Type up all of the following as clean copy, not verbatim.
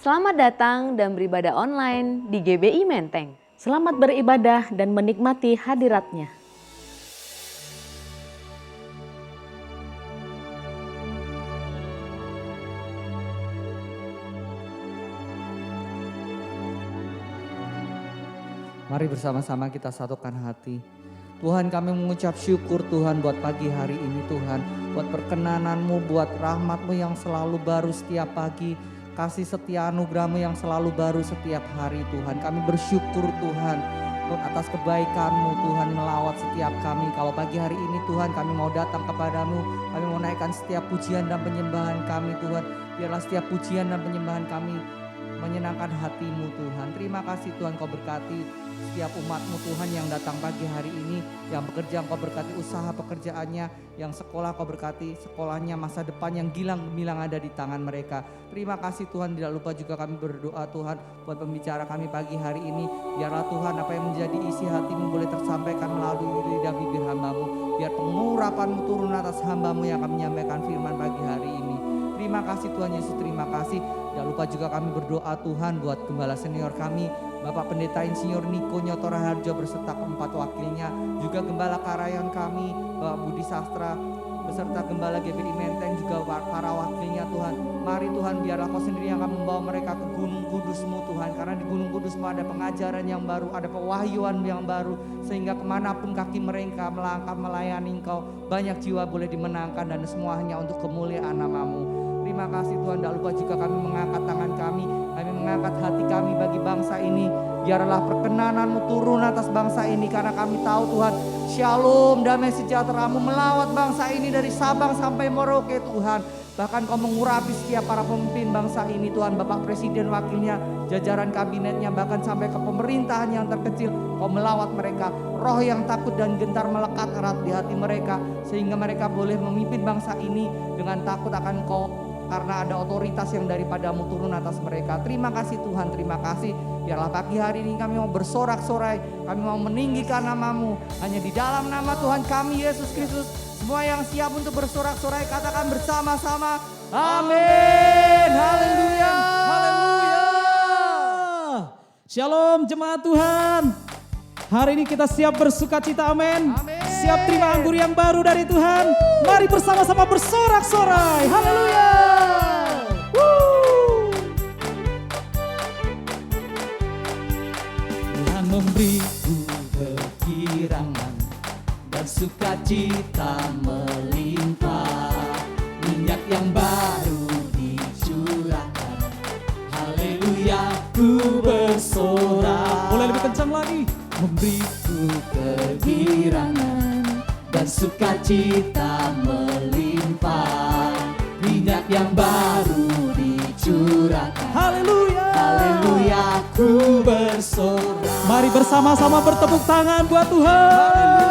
Selamat datang dan beribadah online di GBI Menteng. Selamat beribadah dan menikmati hadiratnya. Mari bersama-sama kita satukan hati. Tuhan, kami mengucap syukur Tuhan buat pagi hari ini Tuhan. Buat perkenanan-Mu, buat rahmat-Mu yang selalu baru setiap pagi. Kasih setia anugerah-Mu yang selalu baru setiap hari Tuhan. Kami bersyukur Tuhan atas kebaikan-Mu Tuhan melawat setiap kami. Kalau pagi hari ini Tuhan kami mau datang kepadamu. Kami mau naikkan setiap pujian dan penyembahan kami Tuhan. Biarlah setiap pujian dan penyembahan kami menyenangkan hati-Mu Tuhan. Terima kasih Tuhan, Kau berkati setiap umat-Mu Tuhan yang datang pagi hari ini. Yang bekerja Kau berkati usaha pekerjaannya. Yang sekolah Kau berkati sekolahnya, masa depan yang gilang gemilang ada di tangan mereka. Terima kasih Tuhan, tidak lupa juga kami berdoa Tuhan buat pembicara kami pagi hari ini. Biarlah Tuhan apa yang menjadi isi hati-Mu boleh tersampaikan melalui lidah bibir hamba-Mu. Biar pengurapan-Mu turun atas hamba-Mu yang akan menyampaikan firman pagi hari ini. Terima kasih Tuhan Yesus, terima kasih. Jangan lupa juga kami berdoa Tuhan buat gembala senior kami, Bapak Pendeta Insinyur Niko Nyoto Raharjo beserta keempat wakilnya. Juga gembala karayan kami, Bapak Budi Sastra beserta gembala GBI Menteng, juga para wakilnya Tuhan. Mari Tuhan, biarlah Kau sendiri yang akan membawa mereka ke Gunung Kudus-Mu Tuhan. Karena di Gunung Kudus-Mu ada pengajaran yang baru, ada pewahyuan yang baru. Sehingga kemanapun kaki mereka melangkah melayani Engkau, banyak jiwa boleh dimenangkan dan semua hanya untuk kemuliaan nama-Mu. Terima kasih Tuhan, tidak lupa juga kami mengangkat tangan kami mengangkat hati kami bagi bangsa ini. Biarlah perkenanan-Mu turun atas bangsa ini, karena kami tahu Tuhan, Shalom, damai sejahtera-Mu melawat bangsa ini dari Sabang sampai Merauke Tuhan. Bahkan Kau mengurapi setiap para pemimpin bangsa ini Tuhan, Bapak Presiden, wakilnya, jajaran kabinetnya, bahkan sampai ke pemerintahan yang terkecil. Kau melawat mereka, roh yang takut dan gentar melekat erat di hati mereka, sehingga mereka boleh memimpin bangsa ini dengan takut akan Kau, karena ada otoritas yang daripada-Mu turun atas mereka. Terima kasih Tuhan, terima kasih. Biarlah pagi hari ini kami mau bersorak-sorai, kami mau meninggikan nama-Mu. Hanya di dalam nama Tuhan kami Yesus Kristus, semua yang siap untuk bersorak-sorai katakan bersama-sama, amin. Haleluya, haleluya. Shalom jemaat Tuhan. Hari ini kita siap bersuka cita, amin. Siap terima anggur yang baru dari Tuhan. Mari bersama-sama bersorak-sorai, haleluya. Tuhan memberiku kegirangan dan sukacita melimpah. Minyak yang baru dicurahkan, haleluya, ku bersorak. Boleh lebih kencang lagi. Memberiku kegirangan dan sukacita melimpah. Minyak yang baru dicurahkan, Haleluya. haleluya, ku bersorak. Mari bersama-sama bertepuk tangan buat Tuhan.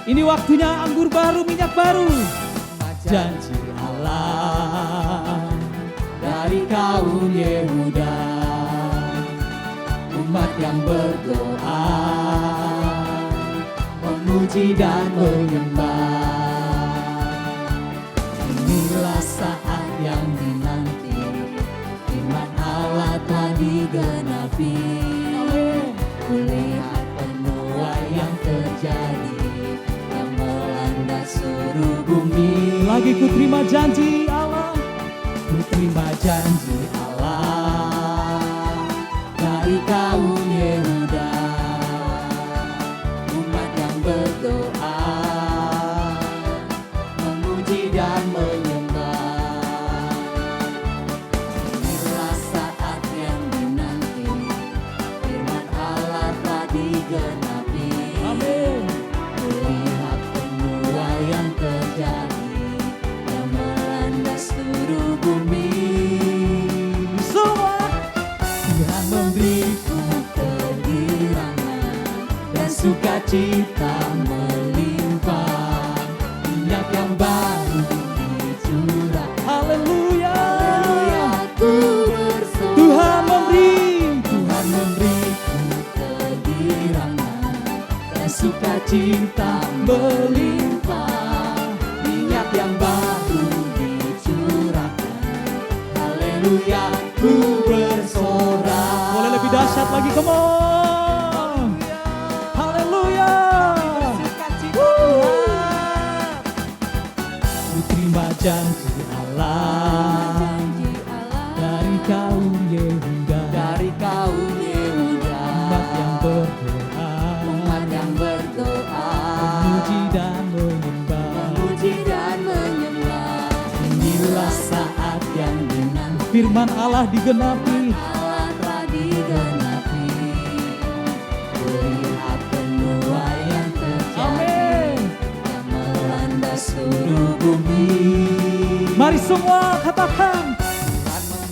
Ini waktunya anggur baru, minyak baru. Janji Allah dari kaum Yehuda, umat yang berdoa, memuji dan menyembah. Inilah saat yang dinanti, firman Allah telah digenapi. Kulihat penuai yang terjadi, yang melanda seluruh bumi. Lagi ku terima janji Allah. Ku terima janji Allah dari kaum Yehuda, umat yang berdoa, memuji dan menyembah. Inilah saat yang dinanti, firman Allah telah digenapi. Amin. Kulihat penuai yang terjadi, yang melanda seluruh bumi. Semua Tuhan memberiku kegirangan dan sukacita melimpah. Minyak yang baru dicurahkan, haleluya. haleluya, ku bersorak. Tuhan memberiku kegirangan dan sukacita melimpah. Minyak yang baru dicurahkan, dahsyat lagi, come on. Haleluya. Ku terima janji Allah dari kaum Yehuda, Dari kaum Yehuda, umat yang berdoa, umat yang berdoa, memuji dan menyembah. memuji dan menyembah. Inilah saat yang dinanti, firman Allah digenapi. Allah telah digenapi, lihat penuai yang terjadi, Amin. yang melanda seluruh bumi. Mari semua katakan,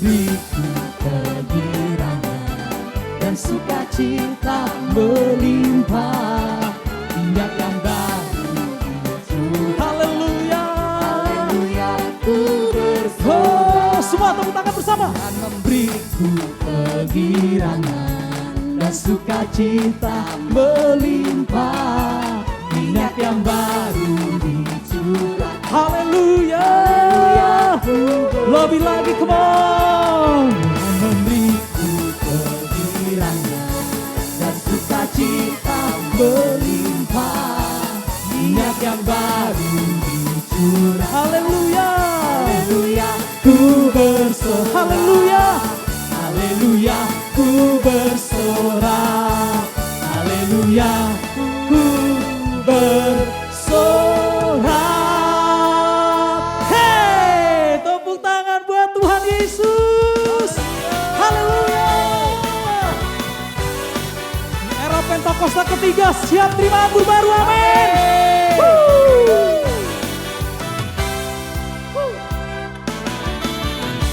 Beriku kegirangan dan sukacita melimpah minyak yang baru. Haleluya. Haleluya, ku bersorak Oh, semua tepuk tangan bersama. dan memberiku kegirangan dan sukacita melimpah, minyak yang baru dicurah. Haleluya. Lebih lagi, come on. Memberiku kegirangan dan sukacita melimpah, minyak yang baru dicurah. Haleluya. Haleluya, Ku bersorak. Haleluya. haleluya, Ku bersorak. Haleluya. Ku bersorak. Hey, tepuk tangan buat Tuhan Yesus. Haleluya. Era Pentakosta ketiga, siap terima anggur baru, amin.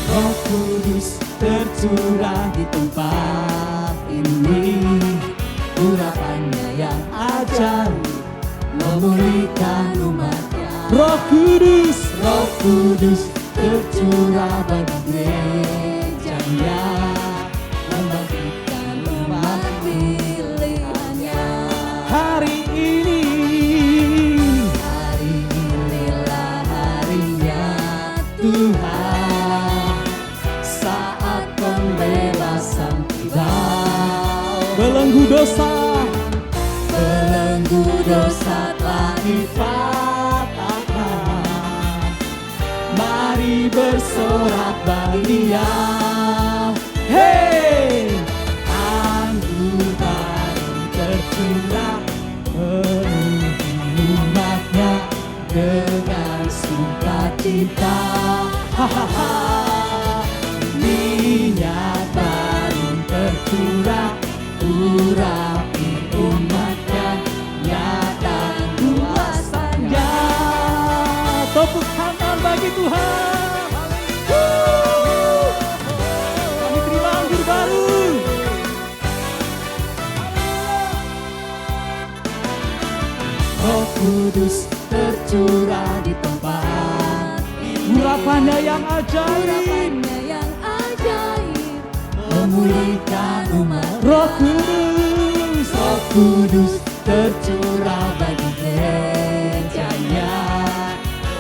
Roh Kudus tercurah di tempat ini, urapannya yang ajaib memulihkan umatnya. Roh Kudus, Roh Kudus tercurah bagi gerejanya, membangkitkan umat pilihannya. hari ini Hari inilah harinya Tuhan, saat pembebasan tiba. belenggu dosa, Belenggu dosa telah dipatahkan, mari bersorak bahagia. hey, Anggur baru tercurah, penuhi umatnya dengan sukacita. Hahaha, minyak baru tercurah, urapi umatnya, nyata kuasanya. tepuk tangan bagi Tuhan. Kami terima anggur baru. Roh Kudus tercurah di tempat ini, Urapannya yang ajaib. urapannya yang ajaib memulihkan umat. Roh Kudus, Roh Kudus tercurah bagi gerejanya,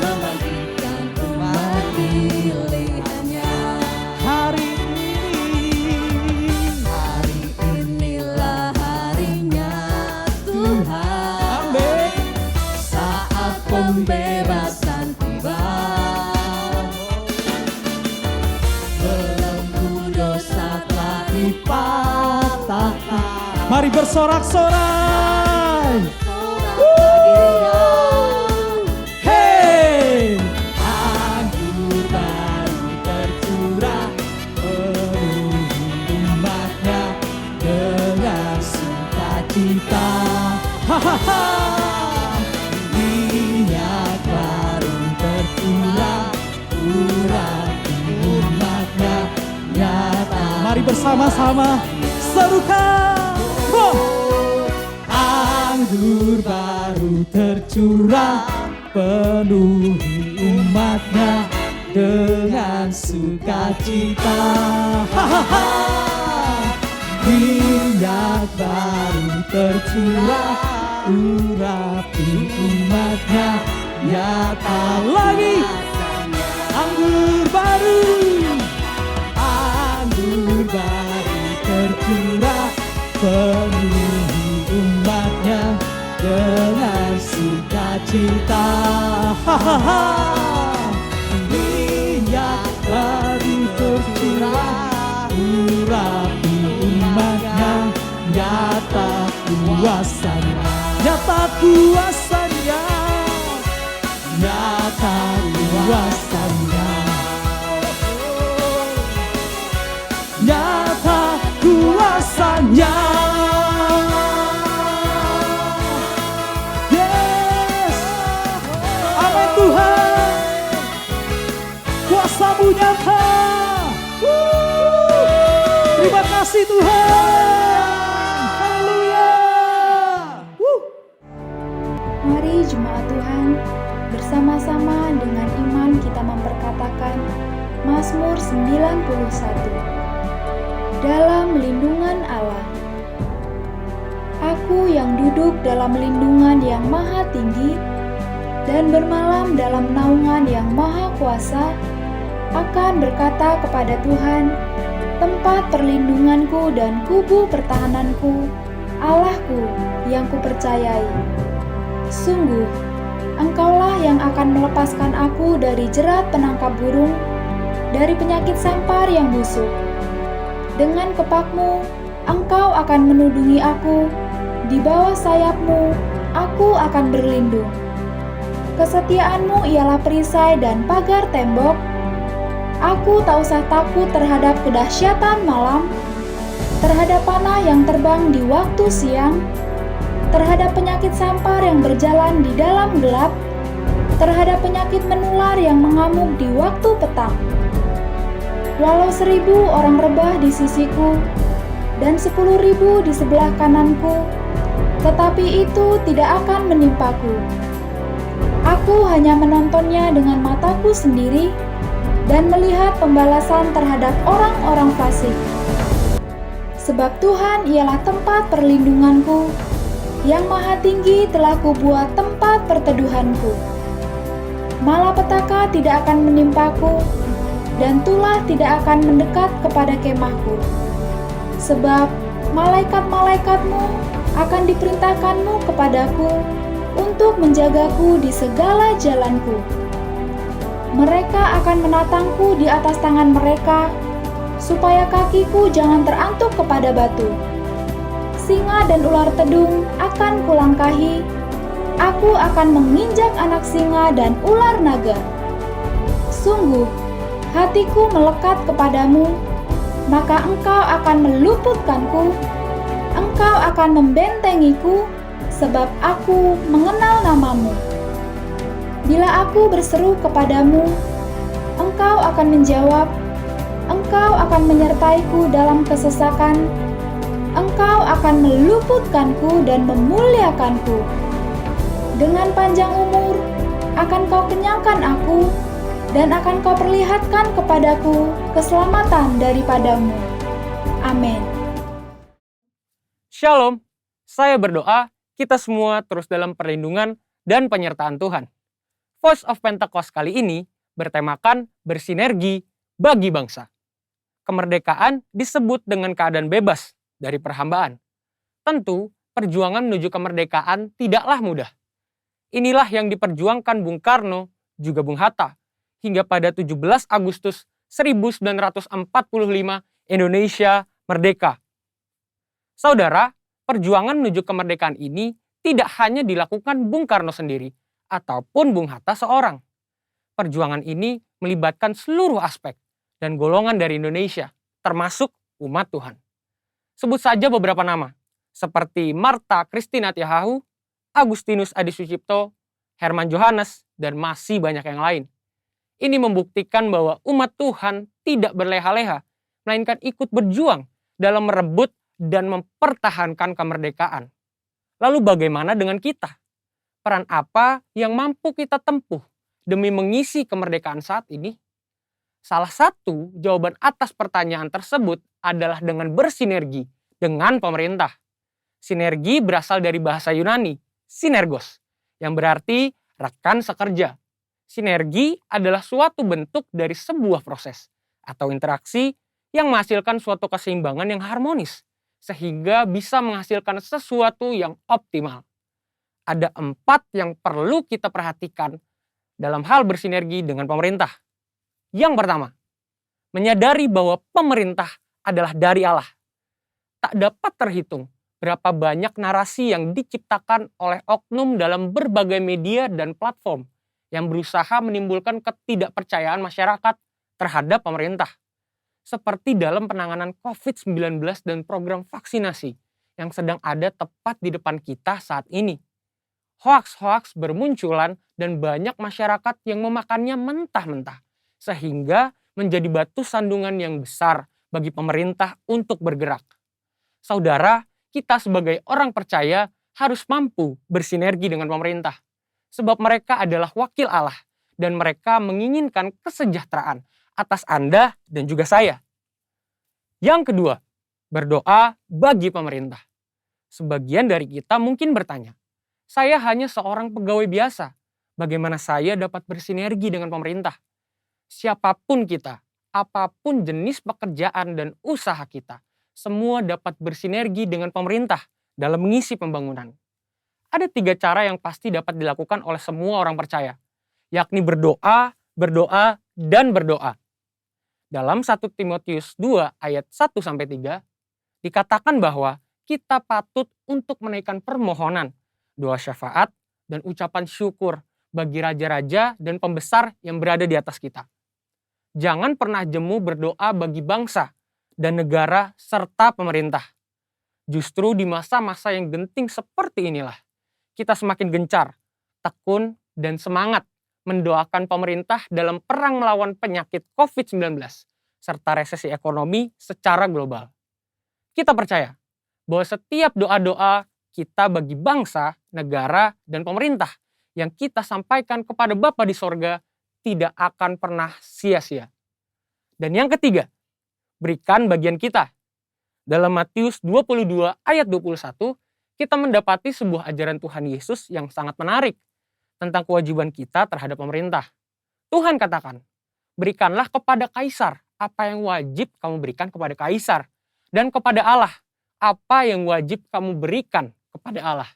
membangkitkan umat pilihannya. hari ini Hari inilah harinya Tuhan, amin. saat pembebasan tiba. Belenggu dosa telah dipatahkan, Mari bersorak-sorai. Hey, anggur baru tercurah, penuhi umatnya dengan sukacita. hahaha. Minyak baru tercurah, urapi umatnya, nyata. Mari bersama-sama serukan. Wah. Anggur baru tercurah, penuhi umatnya dengan sukacita. Hahaha, minyak baru tercurah, urapi umatnya, nyata Lagi. rasanya. Anggur baru. Anggur baru tercurah, sukacita. Hahaha. Minyak bagi tercurah, urapi umatnya, nyata kuasanya, nyata kuasanya, nyata kuasanya, nyata kuasanya. Yes, amin Tuhan, kuasa-Mu nyata. Terima kasih Tuhan. Haleluya. Mari jemaat Tuhan, bersama-sama dengan iman kita memperkatakan Mazmur 91. Dalam lindungan Allah. Aku yang duduk dalam lindungan yang maha tinggi dan bermalam dalam naungan yang maha kuasa, akan berkata kepada Tuhan, tempat perlindunganku dan kubu pertahananku, Allahku yang kupercayai. Sungguh, Engkaulah yang akan melepaskan aku dari jerat penangkap burung, dari penyakit sampar yang busuk. Dengan kepak-Mu, Engkau akan menudungi aku, di bawah sayap-Mu, aku akan berlindung. Kesetiaan-Mu ialah perisai dan pagar tembok. Aku tak usah takut terhadap kedahsyatan malam, terhadap panah yang terbang di waktu siang, terhadap penyakit sampar yang berjalan di dalam gelap, terhadap penyakit menular yang mengamuk di waktu petang. Walau 1000 orang rebah di sisiku, dan 10.000 di sebelah kananku, tetapi itu tidak akan menimpaku. Aku hanya menontonnya dengan mataku sendiri, dan melihat pembalasan terhadap orang-orang fasik. Sebab Tuhan ialah tempat perlindunganku, yang maha tinggi telah kubuat tempat perteduhanku. Malapetaka tidak akan menimpaku, dan tulah tidak akan mendekat kepada kemahku. Sebab malaikat-malaikatmu akan diperintahkanmu kepadaku untuk menjagaku di segala jalanku. Mereka akan menatangku di atas tangan mereka, supaya kakiku jangan terantuk kepada batu. Singa dan ular tedung akan kulangkahi, aku akan menginjak anak singa dan ular naga. Sungguh, hatiku melekat kepadamu, maka Engkau akan meluputkanku, Engkau akan membentengiku, sebab aku mengenal namamu. Bila aku berseru kepadamu, Engkau akan menjawab, Engkau akan menyertaiku dalam kesesakan, Engkau akan meluputkanku dan memuliakanku. Dengan panjang umur akan Kau kenyangkan aku, dan akan Kau perlihatkan kepadaku keselamatan daripadamu. Amin. Shalom, saya berdoa kita semua terus dalam perlindungan dan penyertaan Tuhan. Voice of Pentecost kali ini bertemakan bersinergi bagi bangsa. Kemerdekaan disebut dengan keadaan bebas dari perhambaan. Tentu, perjuangan menuju kemerdekaan tidaklah mudah. Inilah yang diperjuangkan Bung Karno, juga Bung Hatta, hingga pada 17 Agustus 1945 Indonesia merdeka. Saudara, perjuangan menuju kemerdekaan ini tidak hanya dilakukan Bung Karno sendiri, ataupun Bung Hatta seorang. Perjuangan ini melibatkan seluruh aspek dan golongan dari Indonesia, termasuk umat Tuhan. Sebut saja beberapa nama, seperti Martha Christina Tiahahu, Agustinus Adi Sucipto, Herman Johannes, dan masih banyak yang lain. Ini membuktikan bahwa umat Tuhan tidak berleha-leha, melainkan ikut berjuang dalam merebut dan mempertahankan kemerdekaan. Lalu bagaimana dengan kita? Peran apa yang mampu kita tempuh demi mengisi kemerdekaan saat ini? Salah satu jawaban atas pertanyaan tersebut adalah dengan bersinergi dengan pemerintah. Sinergi berasal dari bahasa Yunani, sinergos, yang berarti rekan sekerja. Sinergi adalah suatu bentuk dari sebuah proses atau interaksi yang menghasilkan suatu keseimbangan yang harmonis, sehingga bisa menghasilkan sesuatu yang optimal. ada 4 yang perlu kita perhatikan dalam hal bersinergi dengan pemerintah. Yang pertama, menyadari bahwa pemerintah adalah dari Allah. Tak dapat terhitung berapa banyak narasi yang diciptakan oleh oknum dalam berbagai media dan platform yang berusaha menimbulkan ketidakpercayaan masyarakat terhadap pemerintah. Seperti dalam penanganan COVID-19 dan program vaksinasi yang sedang ada tepat di depan kita saat ini. Hoaks-hoaks bermunculan dan banyak masyarakat yang memakannya mentah-mentah, sehingga menjadi batu sandungan yang besar bagi pemerintah untuk bergerak. Saudara, kita sebagai orang percaya harus mampu bersinergi dengan pemerintah, sebab mereka adalah wakil Allah dan mereka menginginkan kesejahteraan atas Anda dan juga saya. Yang kedua, berdoa bagi pemerintah. Sebagian dari kita mungkin bertanya, saya hanya seorang pegawai biasa, bagaimana saya dapat bersinergi dengan pemerintah? Siapapun kita, apapun jenis pekerjaan dan usaha kita, semua dapat bersinergi dengan pemerintah dalam mengisi pembangunan. Ada 3 cara yang pasti dapat dilakukan oleh semua orang percaya, yakni berdoa, berdoa, dan berdoa. Dalam 1 Timotius 2 ayat 1-3, dikatakan bahwa kita patut untuk menaikkan permohonan, doa syafaat, dan ucapan syukur bagi raja-raja dan pembesar yang berada di atas kita. Jangan pernah jemu berdoa bagi bangsa dan negara serta pemerintah. Justru di masa-masa yang genting seperti inilah, kita semakin gencar, tekun, dan semangat mendoakan pemerintah dalam perang melawan penyakit COVID-19 serta resesi ekonomi secara global. Kita percaya bahwa setiap doa-doa kita bagi bangsa, negara, dan pemerintah yang kita sampaikan kepada Bapa di sorga tidak akan pernah sia-sia. Dan yang ketiga, berikan bagian kita. Dalam Matius 22 ayat 21, kita mendapati sebuah ajaran Tuhan Yesus yang sangat menarik tentang kewajiban kita terhadap pemerintah. Tuhan katakan, berikanlah kepada kaisar apa yang wajib kamu berikan kepada kaisar, dan kepada Allah apa yang wajib kamu berikan kepada Allah.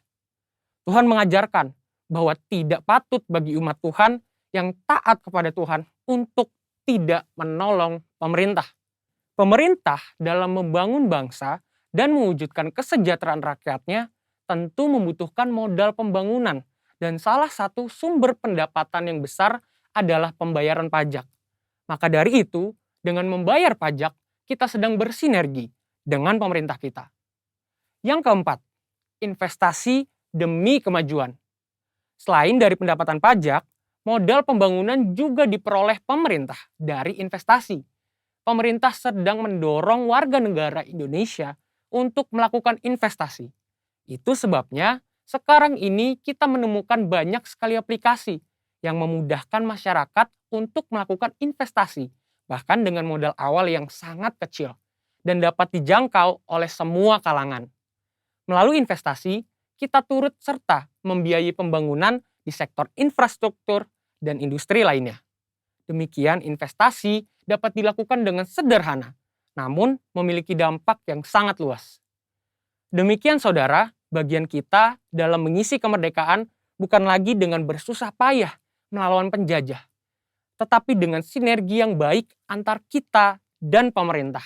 Tuhan mengajarkan bahwa tidak patut bagi umat Tuhan yang taat kepada Tuhan untuk tidak menolong pemerintah. Pemerintah dalam membangun bangsa dan mewujudkan kesejahteraan rakyatnya tentu membutuhkan modal pembangunan, dan salah satu sumber pendapatan yang besar adalah pembayaran pajak. Maka dari itu, dengan membayar pajak, kita sedang bersinergi dengan pemerintah kita. Yang keempat, investasi demi kemajuan. Selain dari pendapatan pajak, modal pembangunan juga diperoleh pemerintah dari investasi. Pemerintah sedang mendorong warga negara Indonesia untuk melakukan investasi. Itu sebabnya sekarang ini kita menemukan banyak sekali aplikasi yang memudahkan masyarakat untuk melakukan investasi, bahkan dengan modal awal yang sangat kecil dan dapat dijangkau oleh semua kalangan. Melalui investasi, kita turut serta membiayai pembangunan di sektor infrastruktur dan industri lainnya. Demikian investasi dapat dilakukan dengan sederhana, namun memiliki dampak yang sangat luas. Demikian saudara, bagian kita dalam mengisi kemerdekaan bukan lagi dengan bersusah payah melawan penjajah, tetapi dengan sinergi yang baik antar kita dan pemerintah.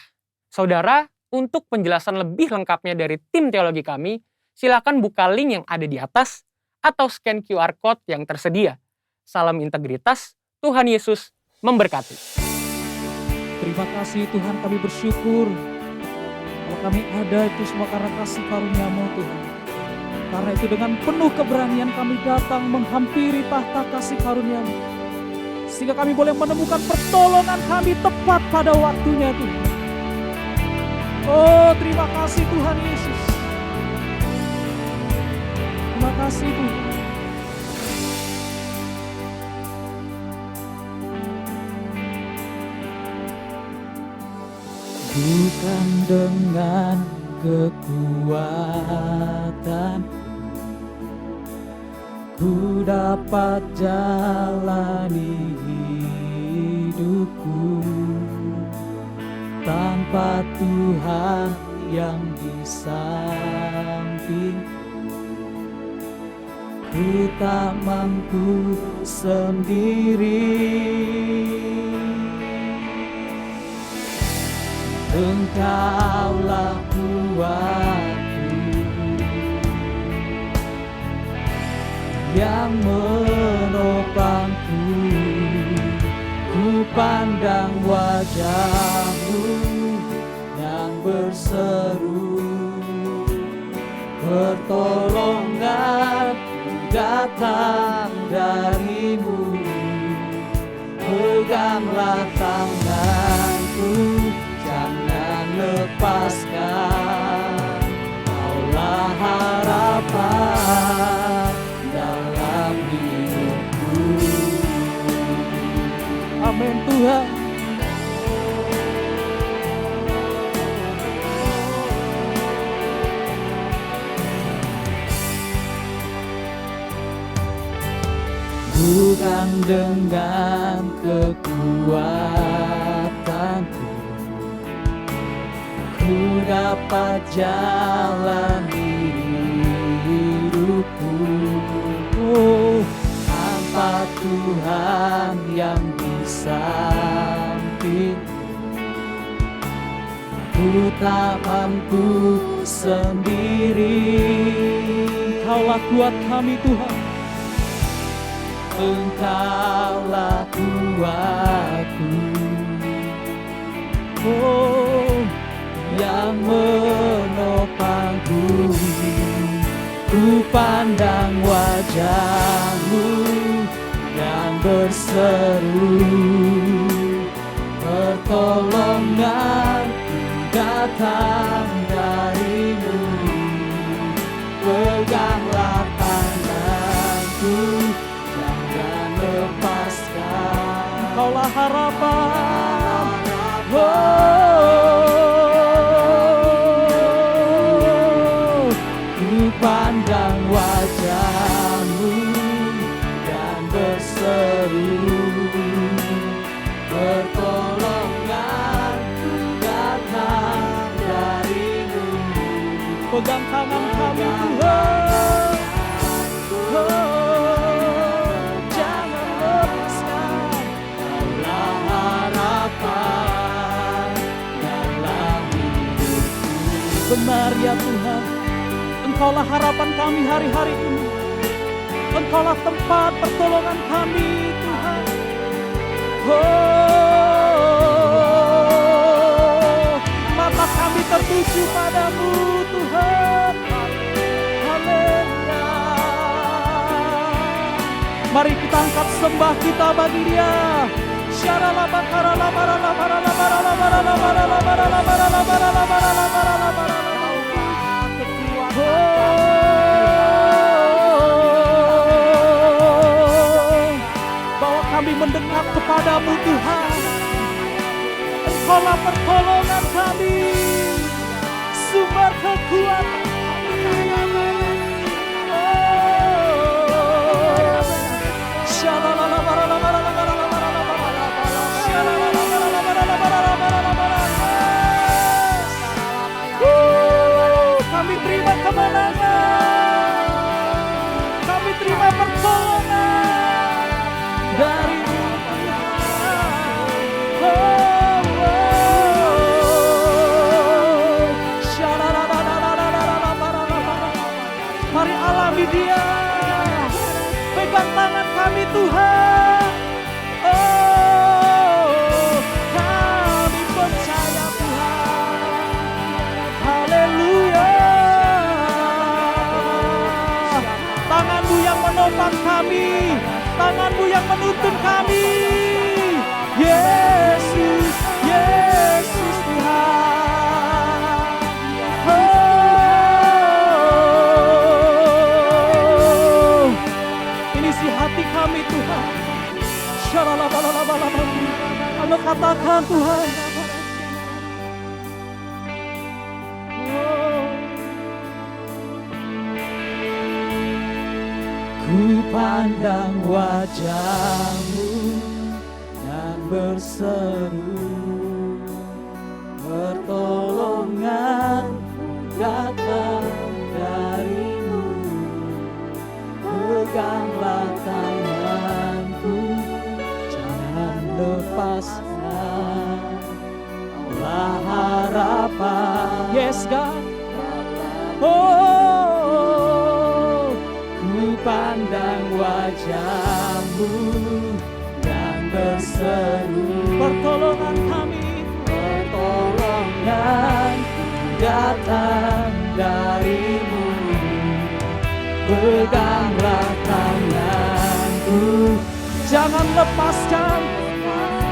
Saudara, untuk penjelasan lebih lengkapnya dari tim teologi kami, silakan buka link yang ada di atas atau scan QR Code yang tersedia. Salam integritas, Tuhan Yesus memberkati. Terima kasih Tuhan, kami bersyukur kalau kami ada itu semua karena kasih karunia-Mu Tuhan. Karena itu dengan penuh keberanian kami datang menghampiri tahta kasih karunia-Mu, sehingga kami boleh menemukan pertolongan kami tepat pada waktunya Tuhan. Oh, terima kasih Tuhan Yesus. Terima kasih Tuhan. Bukan dengan kekuatan ku dapat jalani hidupku, tanpa Tuhan yang di samping ku tak mampu sendiri. Engkaulah kuatku yang menopangku. Ku pandang wajah-Mu yang berseru, pertolongan datang dari-Mu. Peganglah tanganku, jangan lepaskan. Kaulah harapan dalam hidupku. Amin Tuhan. Bukan dengan kekuatanku ku dapat jalani hidupku. Oh, tanpa Tuhan yang di sampingku, ku tak mampu sendiri. Engkaulah kuat kami Tuhan. Engkaulah kuatku, oh, yang menopangku. Ku pandang wajah-Mu yang berseru, pertolongan datang dari-Mu. Peganglah tanganku, jangan lepaskan. Engkaulah harapan. Oh, ku pandang wajah-Mu dan berseru, pertolongan datang dari-Mu. Pegang tangan kami Tuhan. Oh, jangan lepaskan. Kaulah harapan dalam hidupku. Benar ya Tuhan, Engkaulah harapan kami hari-hari ini. Engkaulah tempat pertolongan kami Tuhan. Oh, mata kami tertuju padamu Tuhan. Haleluya. Mari kita angkat sembah kita bagi Dia. Bahwa kami mendekat kepadamu Tuhan. Engkaulah pertolongan kami, sumber kekuatan kami. Kami terima kemenangan, kami terima pertolongan dari-Mu. Mari alami Dia, pegang tangan kami Tuhan. Oh, kami percaya Tuhan. Haleluya. Tangan-Mu yang menopang kami, tangan-Mu yang menuntun kami. Yesus, Yesus Tuhan. Oh, ini si hati kami Tuhan. Syaralabalalabalabal. Kami katakan Tuhan. Ku pandang wajah-Mu yang berseru, pertolongan datang dari-Mu. Yes God. Oh, ku pandang wajah-Mu dan berseru, pertolongan kami, pertolongan datang dari-Mu. Peganglah tanganku, jangan lepaskan.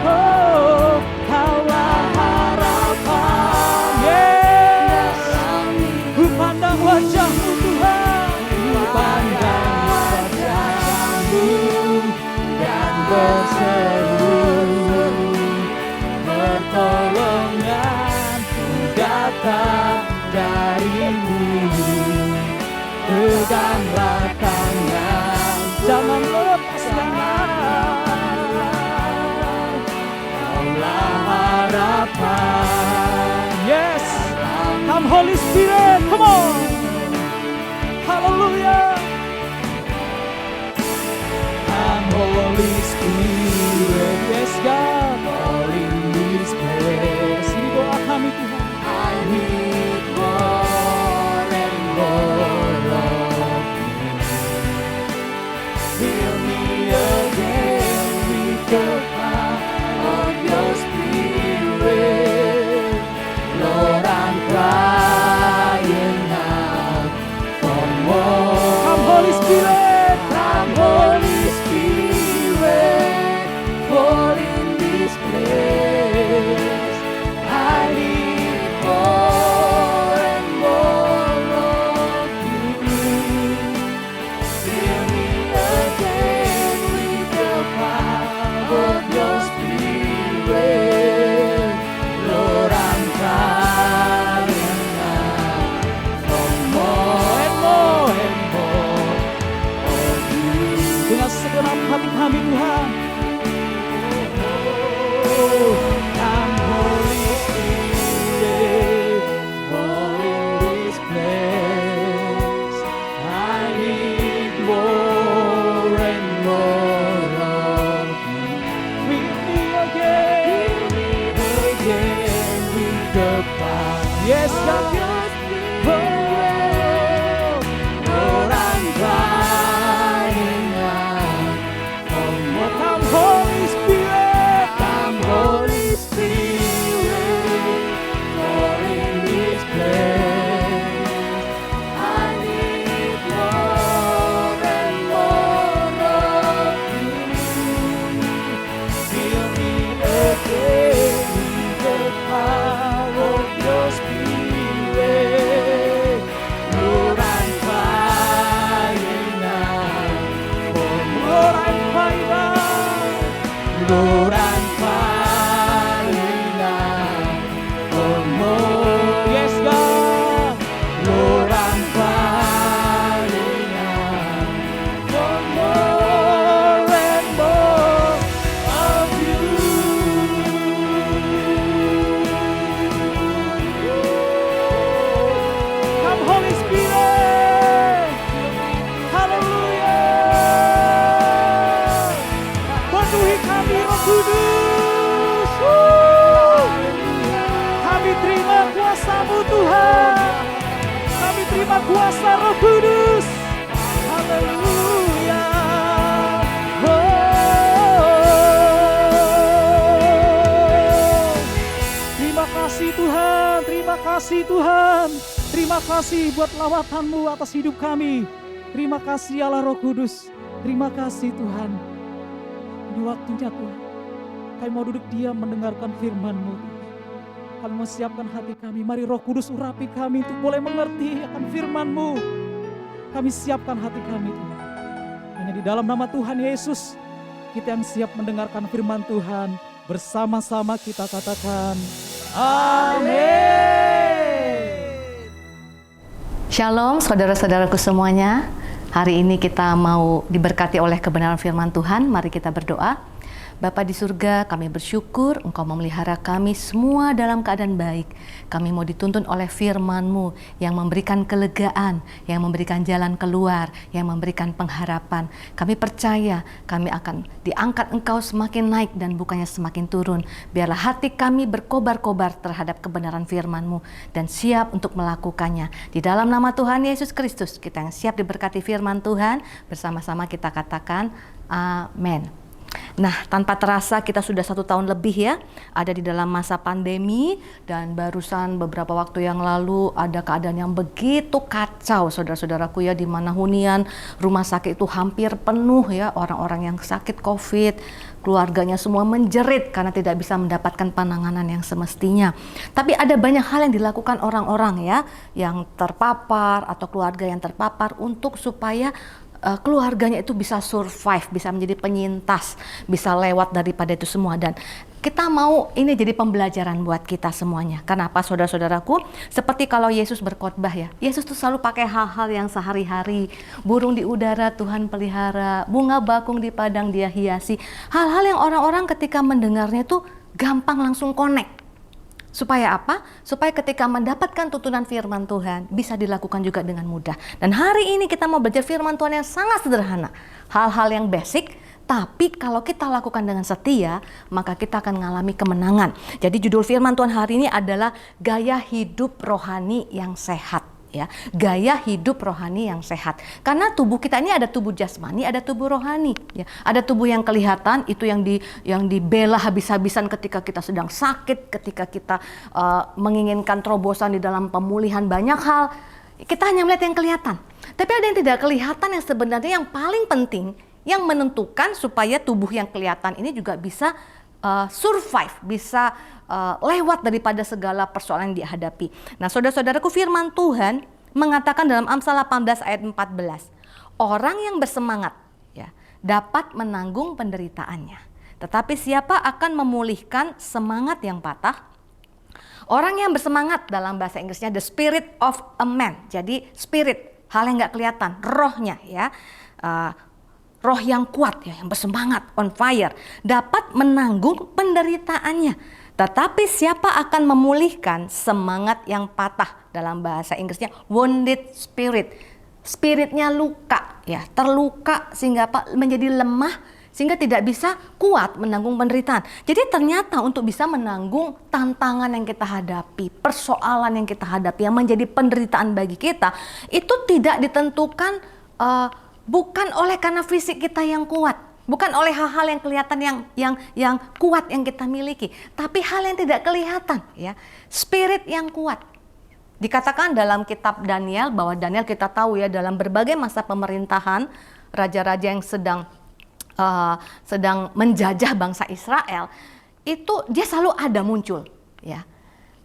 Oh, Kaulah harapan. Yes, ku pandang wajah-Mu Tuhan, ku pandang wajah-Mu dan berseru, pertolongan datang dari-Mu. Peganglah tangan, jangan lepaskan. Kaulah harapan. Yes, come Holy Spirit, come on. Hallelujah. Come Holy Spirit, yes God, all in this place. Ini doa kami Tuhan. I need more and more of You. Fill me again with the power of Your Spirit. Lord, I'm crying out for more. Come Holy Spirit, come Holy Spirit, fall in this place. I need more and more of You. Fill me again with the power of Your Spirit. Lord, I'm crying out for more and more and more of You. Dengan segenap hati kami Tuhan. Come Holy Spirit, fall in this place. I need more and more of You. Fill me again with the power. Yes, God. Oh, Lord, I'm crying out for more. Come Holy Spirit, come Holy Spirit, fall in this place. I need more and more of You. Fill me again with the power of Your Spirit. Lord, I'm crying out for more. I'm crying out. Lord, I'm crying out for more. Yes, God. Lord, I'm crying out for more and more of You. Come Holy Spirit. Hallelujah. Penuhi kami Roh Kudus. Kami terima kuasa-Mu Tuhan. Kami terima kuasa Roh Kudus. Haleluya. Oh. Terima kasih Tuhan, terima kasih Tuhan. Terima kasih buat lawatan-Mu atas hidup kami. Terima kasih Allah Roh Kudus. Terima kasih Tuhan. Ini waktunya Tuhan. Kami mau duduk diam mendengarkan firman-Mu. Kami mau siapkan hati kami. Mari Roh Kudus urapi kami untuk boleh mengerti akan firman-Mu. Kami siapkan hati kami Tuhan. Hanya di dalam nama Tuhan Yesus, kita yang siap mendengarkan firman Tuhan. Bersama-sama kita katakan, Amin. Shalom saudara-saudaraku semuanya. Hari ini kita mau diberkati oleh kebenaran firman Tuhan. Mari kita berdoa. Bapa di surga, kami bersyukur Engkau memelihara kami semua dalam keadaan baik. Kami mau dituntun oleh firman-Mu yang memberikan kelegaan, yang memberikan jalan keluar, yang memberikan pengharapan. Kami percaya kami akan diangkat Engkau semakin naik dan bukannya semakin turun. Biarlah hati kami berkobar-kobar terhadap kebenaran firman-Mu dan siap untuk melakukannya. Di dalam nama Tuhan Yesus Kristus, kita yang siap diberkati firman Tuhan, bersama-sama kita katakan amin. Nah, tanpa terasa kita sudah 1 tahun lebih ya ada di dalam masa pandemi, dan barusan beberapa waktu yang lalu ada keadaan yang begitu kacau saudara-saudaraku ya, di mana hunian rumah sakit itu hampir penuh ya, orang-orang yang sakit COVID, keluarganya semua menjerit karena tidak bisa mendapatkan penanganan yang semestinya. Tapi ada banyak hal yang dilakukan orang-orang ya yang terpapar atau keluarga yang terpapar untuk supaya keluarganya itu bisa survive, bisa menjadi penyintas, bisa lewat daripada itu semua. Dan kita mau ini jadi pembelajaran buat kita semuanya. Kenapa saudara-saudaraku? Seperti kalau Yesus berkhotbah ya, Yesus tuh selalu pakai hal-hal yang sehari-hari. Burung di udara Tuhan pelihara, bunga bakung di padang Dia hiasi. Hal-hal yang orang-orang ketika mendengarnya tuh gampang langsung connect. Supaya apa? Supaya ketika mendapatkan tuntunan firman Tuhan bisa dilakukan juga dengan mudah. Dan hari ini kita mau belajar firman Tuhan yang sangat sederhana. Hal-hal yang basic, tapi kalau kita lakukan dengan setia, maka kita akan mengalami kemenangan. Jadi judul firman Tuhan hari ini adalah gaya hidup rohani yang sehat. Ya, gaya hidup rohani yang sehat. Karena tubuh kita ini ada tubuh jasmani, ada tubuh rohani. Ya, ada tubuh yang kelihatan, itu yang dibela habis-habisan ketika kita sedang sakit, ketika kita menginginkan terobosan di dalam pemulihan banyak hal. Kita hanya melihat yang kelihatan. Tapi ada yang tidak kelihatan yang sebenarnya yang paling penting, yang menentukan supaya tubuh yang kelihatan ini juga bisa survive, bisa lewat daripada segala persoalan yang dihadapi. Nah, saudara-saudaraku, firman Tuhan mengatakan dalam Amsal 18 ayat 14, orang yang bersemangat ya dapat menanggung penderitaannya. Tetapi siapa akan memulihkan semangat yang patah? Orang yang bersemangat dalam bahasa Inggrisnya the spirit of a man. Jadi spirit, hal yang nggak kelihatan, rohnya ya. Roh yang kuat ya, yang bersemangat, on fire, dapat menanggung penderitaannya. Tetapi siapa akan memulihkan semangat yang patah? Dalam bahasa Inggrisnya wounded spirit. Spiritnya luka ya, terluka sehingga menjadi lemah, sehingga tidak bisa kuat menanggung penderitaan. Jadi ternyata untuk bisa menanggung tantangan yang kita hadapi, persoalan yang kita hadapi yang menjadi penderitaan bagi kita, itu tidak ditentukan bukan oleh karena fisik kita yang kuat, bukan oleh hal-hal yang kelihatan yang kuat yang kita miliki, tapi hal yang tidak kelihatan ya, spirit yang kuat. Dikatakan dalam kitab Daniel bahwa Daniel kita tahu ya, dalam berbagai masa pemerintahan raja-raja yang sedang menjajah bangsa Israel, itu dia selalu ada muncul ya.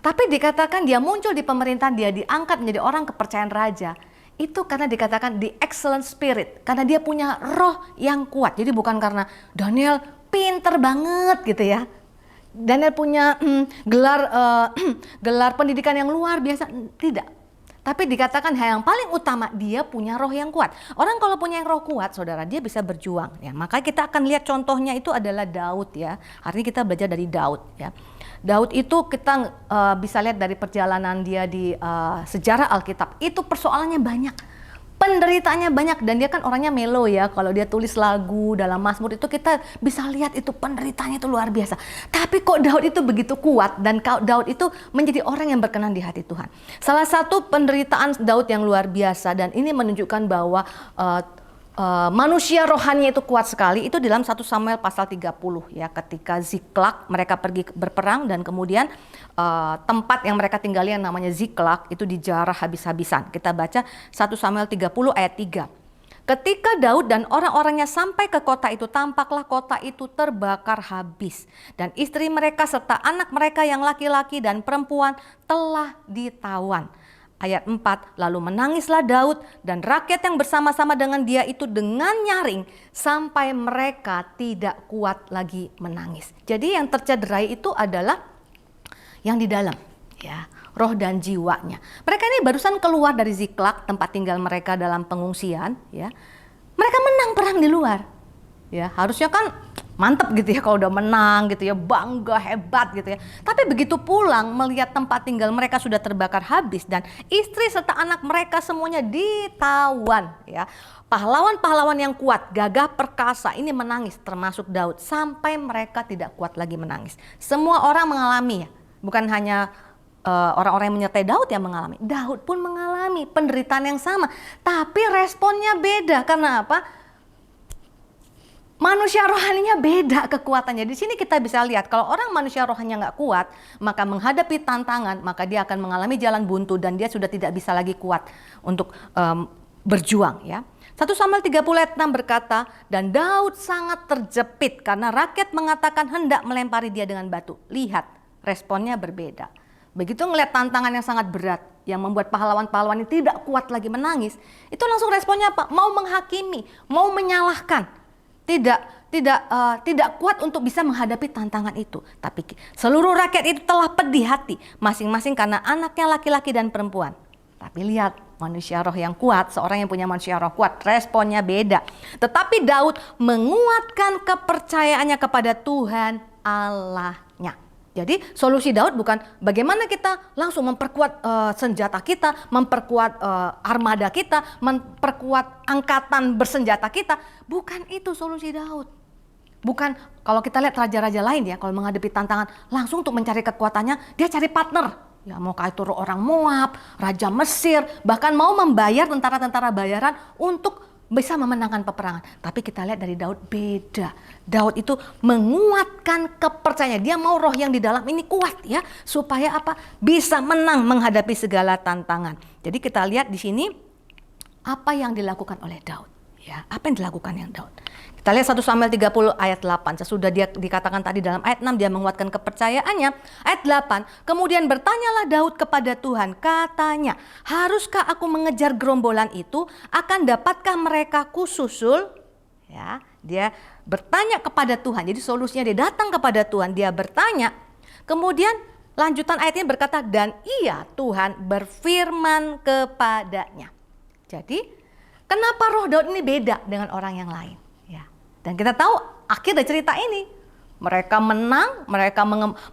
Tapi dikatakan dia muncul di pemerintahan, dia diangkat menjadi orang kepercayaan raja. Itu karena dikatakan the excellent spirit, karena dia punya roh yang kuat. Jadi bukan karena Daniel pinter banget gitu ya, Daniel punya gelar pendidikan yang luar biasa, tidak. Tapi dikatakan hal yang paling utama, dia punya roh yang kuat. Orang kalau punya roh kuat, saudara, dia bisa berjuang ya. Maka kita akan lihat contohnya itu adalah Daud ya. Hari ini kita belajar dari Daud ya. Daud itu kita bisa lihat dari perjalanan dia di sejarah Alkitab, itu persoalannya banyak, penderitaannya banyak, dan dia kan orangnya melo ya. Kalau dia tulis lagu dalam Mazmur itu kita bisa lihat itu penderitaannya itu luar biasa. Tapi kok Daud itu begitu kuat, dan Daud itu menjadi orang yang berkenan di hati Tuhan. Salah satu penderitaan Daud yang luar biasa, dan ini menunjukkan bahwa manusia rohani itu kuat sekali, itu dalam 1 Samuel pasal 30 ya, ketika Ziklag mereka pergi berperang, dan kemudian tempat yang mereka tinggali yang namanya Ziklag itu dijarah habis-habisan. Kita baca 1 Samuel 30 ayat 3. Ketika Daud dan orang-orangnya sampai ke kota itu, tampaklah kota itu terbakar habis, dan istri mereka serta anak mereka yang laki-laki dan perempuan telah ditawan. Ayat 4, lalu menangislah Daud dan rakyat yang bersama-sama dengan dia itu dengan nyaring sampai mereka tidak kuat lagi menangis. Jadi yang tercederai itu adalah yang di dalam ya, roh dan jiwanya. Mereka ini barusan keluar dari Ziklag, tempat tinggal mereka dalam pengungsian ya. Mereka menang perang di luar. Ya, harusnya kan mantep gitu ya kalau udah menang gitu ya, bangga, hebat gitu ya. Tapi begitu pulang melihat tempat tinggal mereka sudah terbakar habis dan istri serta anak mereka semuanya ditawan ya. Pahlawan-pahlawan yang kuat, gagah perkasa ini menangis termasuk Daud sampai mereka tidak kuat lagi menangis. Semua orang mengalami ya, bukan hanya orang-orang yang menyertai Daud yang mengalami. Daud pun mengalami penderitaan yang sama, tapi responnya beda. Karena apa? Manusia rohaninya beda kekuatannya. Di sini kita bisa lihat kalau orang manusia rohaninya nggak kuat, maka menghadapi tantangan, maka dia akan mengalami jalan buntu dan dia sudah tidak bisa lagi kuat untuk berjuang ya. 1 Samuel 30 ayat 6 berkata, dan Daud sangat terjepit karena rakyat mengatakan hendak melempari dia dengan batu. Lihat, responnya berbeda. Begitu ngelihat tantangan yang sangat berat yang membuat pahlawan-pahlawan ini tidak kuat lagi menangis, itu langsung responnya apa? Mau menghakimi, mau menyalahkan. Tidak kuat untuk bisa menghadapi tantangan itu. Tapi seluruh rakyat itu telah pedih hati, masing-masing karena anaknya laki-laki dan perempuan. Tapi lihat, manusia roh yang kuat, seorang yang punya manusia roh kuat, responnya beda. Tetapi Daud menguatkan kepercayaannya kepada Tuhan Allahnya. Jadi solusi Daud bukan bagaimana kita langsung memperkuat senjata kita, memperkuat armada kita, memperkuat angkatan bersenjata kita. Bukan itu solusi Daud. Bukan kalau kita lihat raja-raja lain ya, kalau menghadapi tantangan langsung untuk mencari kekuatannya, dia cari partner. Ya maukah itu orang Moab, Raja Mesir, bahkan mau membayar tentara-tentara bayaran untuk bisa memenangkan peperangan. Tapi kita lihat dari Daud beda. Daud itu menguatkan kepercayaan. Dia mau roh yang di dalam ini kuat ya, supaya apa? Bisa menang menghadapi segala tantangan. Jadi kita lihat di sini apa yang dilakukan oleh Daud. Ya, apa yang dilakukan yang Daud? Kita lihat 1 Samuel 30 ayat 8. Sesudah dia dikatakan tadi dalam ayat 6 dia menguatkan kepercayaannya. Ayat 8, kemudian bertanyalah Daud kepada Tuhan, katanya, haruskah aku mengejar gerombolan itu? Akan dapatkah mereka kususul? Ya, dia bertanya kepada Tuhan. Jadi solusinya dia datang kepada Tuhan, dia bertanya. Kemudian lanjutan ayat ini berkata, dan ia Tuhan berfirman kepadanya. Jadi kenapa roh Daud ini beda dengan orang yang lain? Ya. Dan kita tahu akhir dari cerita ini, mereka menang, mereka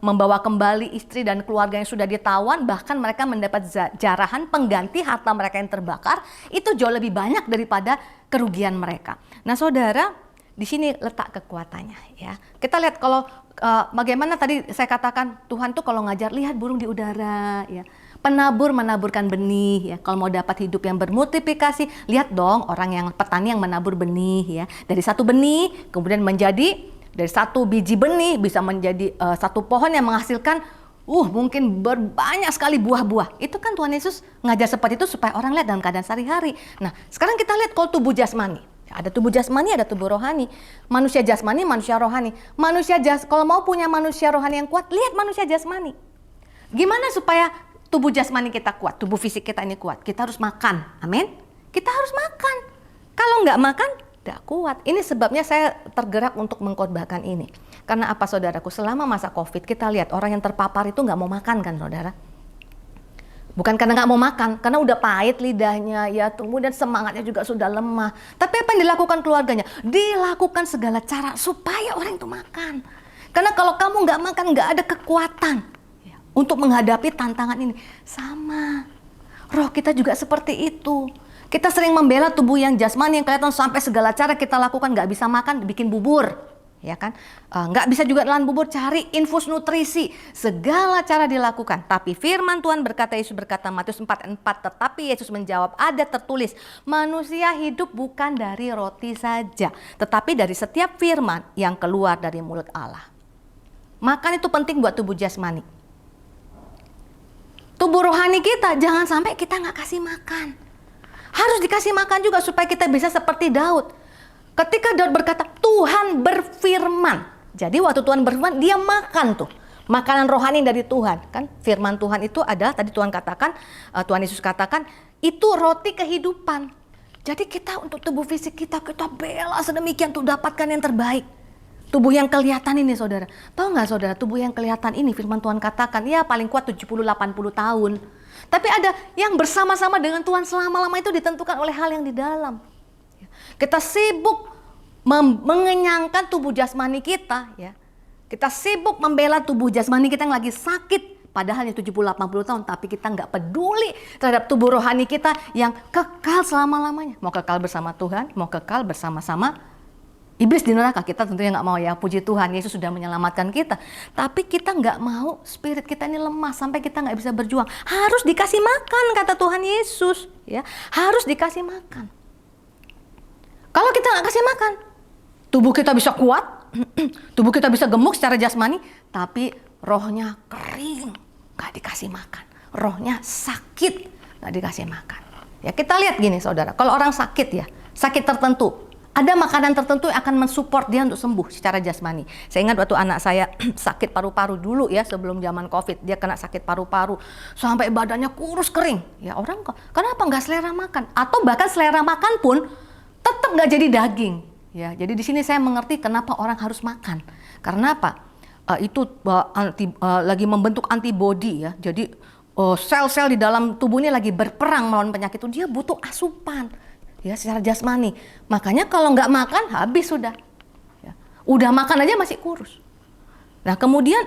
membawa kembali istri dan keluarga yang sudah ditawan, bahkan mereka mendapat jarahan pengganti harta mereka yang terbakar, itu jauh lebih banyak daripada kerugian mereka. Nah saudara, di sini letak kekuatannya ya. Kita lihat kalau bagaimana tadi saya katakan Tuhan tuh kalau ngajar, lihat burung di udara ya. Penabur menaburkan benih ya. Kalau mau dapat hidup yang bermultiplikasi, lihat dong orang yang petani yang menabur benih ya. Dari satu benih kemudian menjadi, dari satu biji benih bisa menjadi satu pohon yang menghasilkan mungkin berbanyak sekali buah-buah. Itu kan Tuhan Yesus ngajar seperti itu supaya orang lihat dalam keadaan sehari-hari. Nah sekarang kita lihat kalau tubuh jasmani. Ada tubuh jasmani, ada tubuh rohani. Manusia jasmani, manusia rohani. Kalau mau punya manusia rohani yang kuat, lihat manusia jasmani. Gimana supaya tubuh jasmani kita kuat, tubuh fisik kita ini kuat? Kita harus makan, amin. Kita harus makan. Kalau nggak makan, nggak kuat. Ini sebabnya saya tergerak untuk mengkhotbahkan ini. Karena apa saudaraku, selama masa COVID kita lihat orang yang terpapar itu nggak mau makan kan saudara. Bukan karena nggak mau makan, karena udah pahit lidahnya, ya kemudian semangatnya juga sudah lemah. Tapi apa yang dilakukan keluarganya? Dilakukan segala cara supaya orang itu makan. Karena kalau kamu nggak makan, nggak ada kekuatan untuk menghadapi tantangan ini. Sama, roh kita juga seperti itu. Kita sering membela tubuh yang jasmani yang kelihatan sampai segala cara kita lakukan, nggak bisa makan, bikin bubur, ya kan? Nggak bisa juga telan bubur, cari infus nutrisi, segala cara dilakukan. Tapi firman Tuhan berkata, Yesus berkata Matius 4:4, tetapi Yesus menjawab, ada tertulis, manusia hidup bukan dari roti saja, tetapi dari setiap firman yang keluar dari mulut Allah. Makan itu penting buat tubuh jasmani. Tubuh rohani kita jangan sampai kita nggak kasih makan. Harus dikasih makan juga supaya kita bisa seperti Daud. Ketika Daud berkata, Tuhan berfirman. Jadi waktu Tuhan berfirman, dia makan tuh. Makanan rohani dari Tuhan. Kan firman Tuhan itu adalah, tadi Tuhan katakan, Tuhan Yesus katakan, itu roti kehidupan. Jadi kita untuk tubuh fisik kita bela sedemikian untuk dapatkan yang terbaik. Tubuh yang kelihatan ini saudara. Tahu nggak saudara, tubuh yang kelihatan ini firman Tuhan katakan, ya paling kuat 70-80 tahun. Tapi ada yang bersama-sama dengan Tuhan selama-lama itu ditentukan oleh hal yang di dalam. Kita sibuk mengenyangkan tubuh jasmani kita, ya. Kita sibuk membela tubuh jasmani kita yang lagi sakit, padahal 70-80 tahun, tapi kita nggak peduli terhadap tubuh rohani kita yang kekal selama-lamanya. Mau kekal bersama Tuhan, mau kekal bersama-sama iblis di neraka. Kita tentunya nggak mau, ya. Puji Tuhan, Yesus sudah menyelamatkan kita. Tapi kita nggak mau spirit kita ini lemah sampai kita nggak bisa berjuang. Harus dikasih makan, kata Tuhan Yesus, ya. Harus dikasih makan. Kalau kita nggak kasih makan, tubuh kita bisa kuat, tubuh kita bisa gemuk secara jasmani, tapi rohnya kering, nggak dikasih makan. Rohnya sakit, nggak dikasih makan. Ya, kita lihat gini, saudara, kalau orang sakit, ya, sakit tertentu, ada makanan tertentu yang akan mensupport dia untuk sembuh secara jasmani. Saya ingat waktu anak saya sakit paru-paru dulu, ya, sebelum zaman COVID, dia kena sakit paru-paru sampai badannya kurus kering. Ya, orang kok kenapa nggak selera makan? Atau bahkan selera makan pun tetap nggak jadi daging. Ya, jadi di sini saya mengerti kenapa orang harus makan. Karena apa? Lagi membentuk antibodi, ya. Jadi sel-sel di dalam tubuh ini lagi berperang melawan penyakit itu. Dia butuh asupan, ya, secara jasmani. Makanya kalau nggak makan habis sudah. Ya. Udah makan aja masih kurus. Nah, kemudian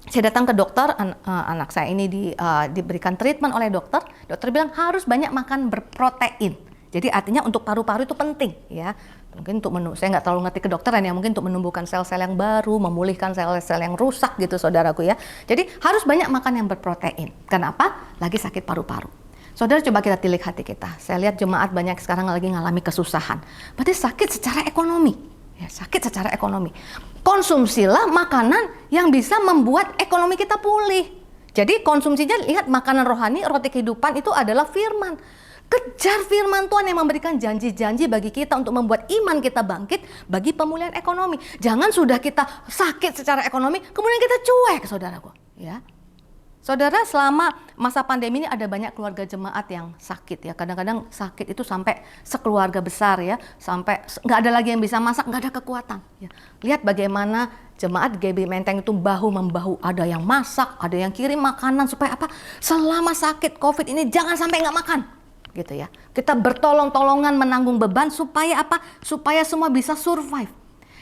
saya datang ke dokter, anak saya ini diberikan treatment oleh dokter. Dokter bilang harus banyak makan berprotein. Jadi artinya untuk paru-paru itu penting, ya. Mungkin saya nggak terlalu ngerti kedokteran, ya, mungkin untuk menumbuhkan sel-sel yang baru, memulihkan sel-sel yang rusak gitu, saudaraku, ya. Jadi harus banyak makan yang berprotein. Kenapa? Lagi sakit paru-paru. Saudara, coba kita tilik hati kita. Saya lihat jemaat banyak sekarang lagi ngalami kesusahan. Berarti sakit secara ekonomi, ya, sakit secara ekonomi. Konsumsilah makanan yang bisa membuat ekonomi kita pulih. Jadi konsumsinya, lihat, makanan rohani, roti kehidupan itu adalah firman. Kejar firman Tuhan yang memberikan janji-janji bagi kita untuk membuat iman kita bangkit bagi pemulihan ekonomi. Jangan sudah kita sakit secara ekonomi, kemudian kita cuek, saudaraku, ya. Saudara, selama masa pandemi ini ada banyak keluarga jemaat yang sakit, ya. Kadang-kadang sakit itu sampai sekeluarga besar, ya. Sampai nggak ada lagi yang bisa masak, nggak ada kekuatan, ya. Lihat bagaimana jemaat GB Menteng itu bahu-membahu. Ada yang masak, ada yang kirim makanan supaya apa? Selama sakit COVID ini jangan sampai nggak makan. Gitu, ya. Kita bertolong-tolongan menanggung beban supaya apa? Supaya semua bisa survive.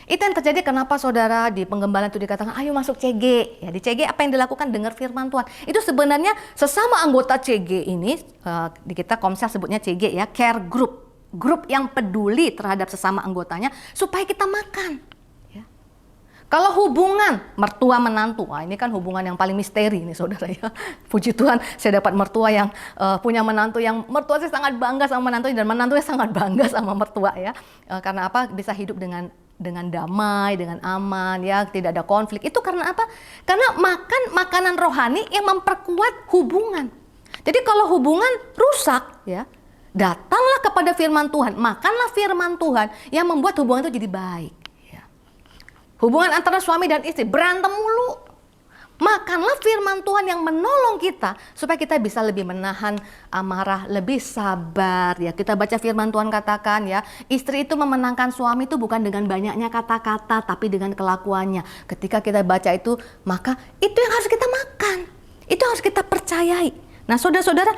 Itu yang terjadi kenapa, saudara, di penggembala itu dikatakan ayo masuk CG. Ya, di CG apa yang dilakukan? Dengar firman Tuhan. Itu sebenarnya sesama anggota CG ini, di kita Komsel sebutnya CG, ya, care group. Grup yang peduli terhadap sesama anggotanya supaya kita makan. Kalau hubungan mertua menantu, wah, ini kan hubungan yang paling misteri nih, saudara, ya. Puji Tuhan, saya dapat mertua yang punya menantu yang mertua saya sangat bangga sama menantunya dan menantunya sangat bangga sama mertua, ya. Karena apa? Bisa hidup dengan damai, dengan aman, ya, tidak ada konflik. Itu karena apa? Karena makan makanan rohani yang memperkuat hubungan. Jadi kalau hubungan rusak, ya, datanglah kepada firman Tuhan, makanlah firman Tuhan yang membuat hubungan itu jadi baik. Hubungan antara suami dan istri berantem mulu. Makanlah firman Tuhan yang menolong kita supaya kita bisa lebih menahan amarah, lebih sabar, ya. Kita baca firman Tuhan katakan, ya, istri itu memenangkan suami itu bukan dengan banyaknya kata-kata tapi dengan kelakuannya. Ketika kita baca itu, maka itu yang harus kita makan. Itu harus kita percayai. Nah, saudara-saudara,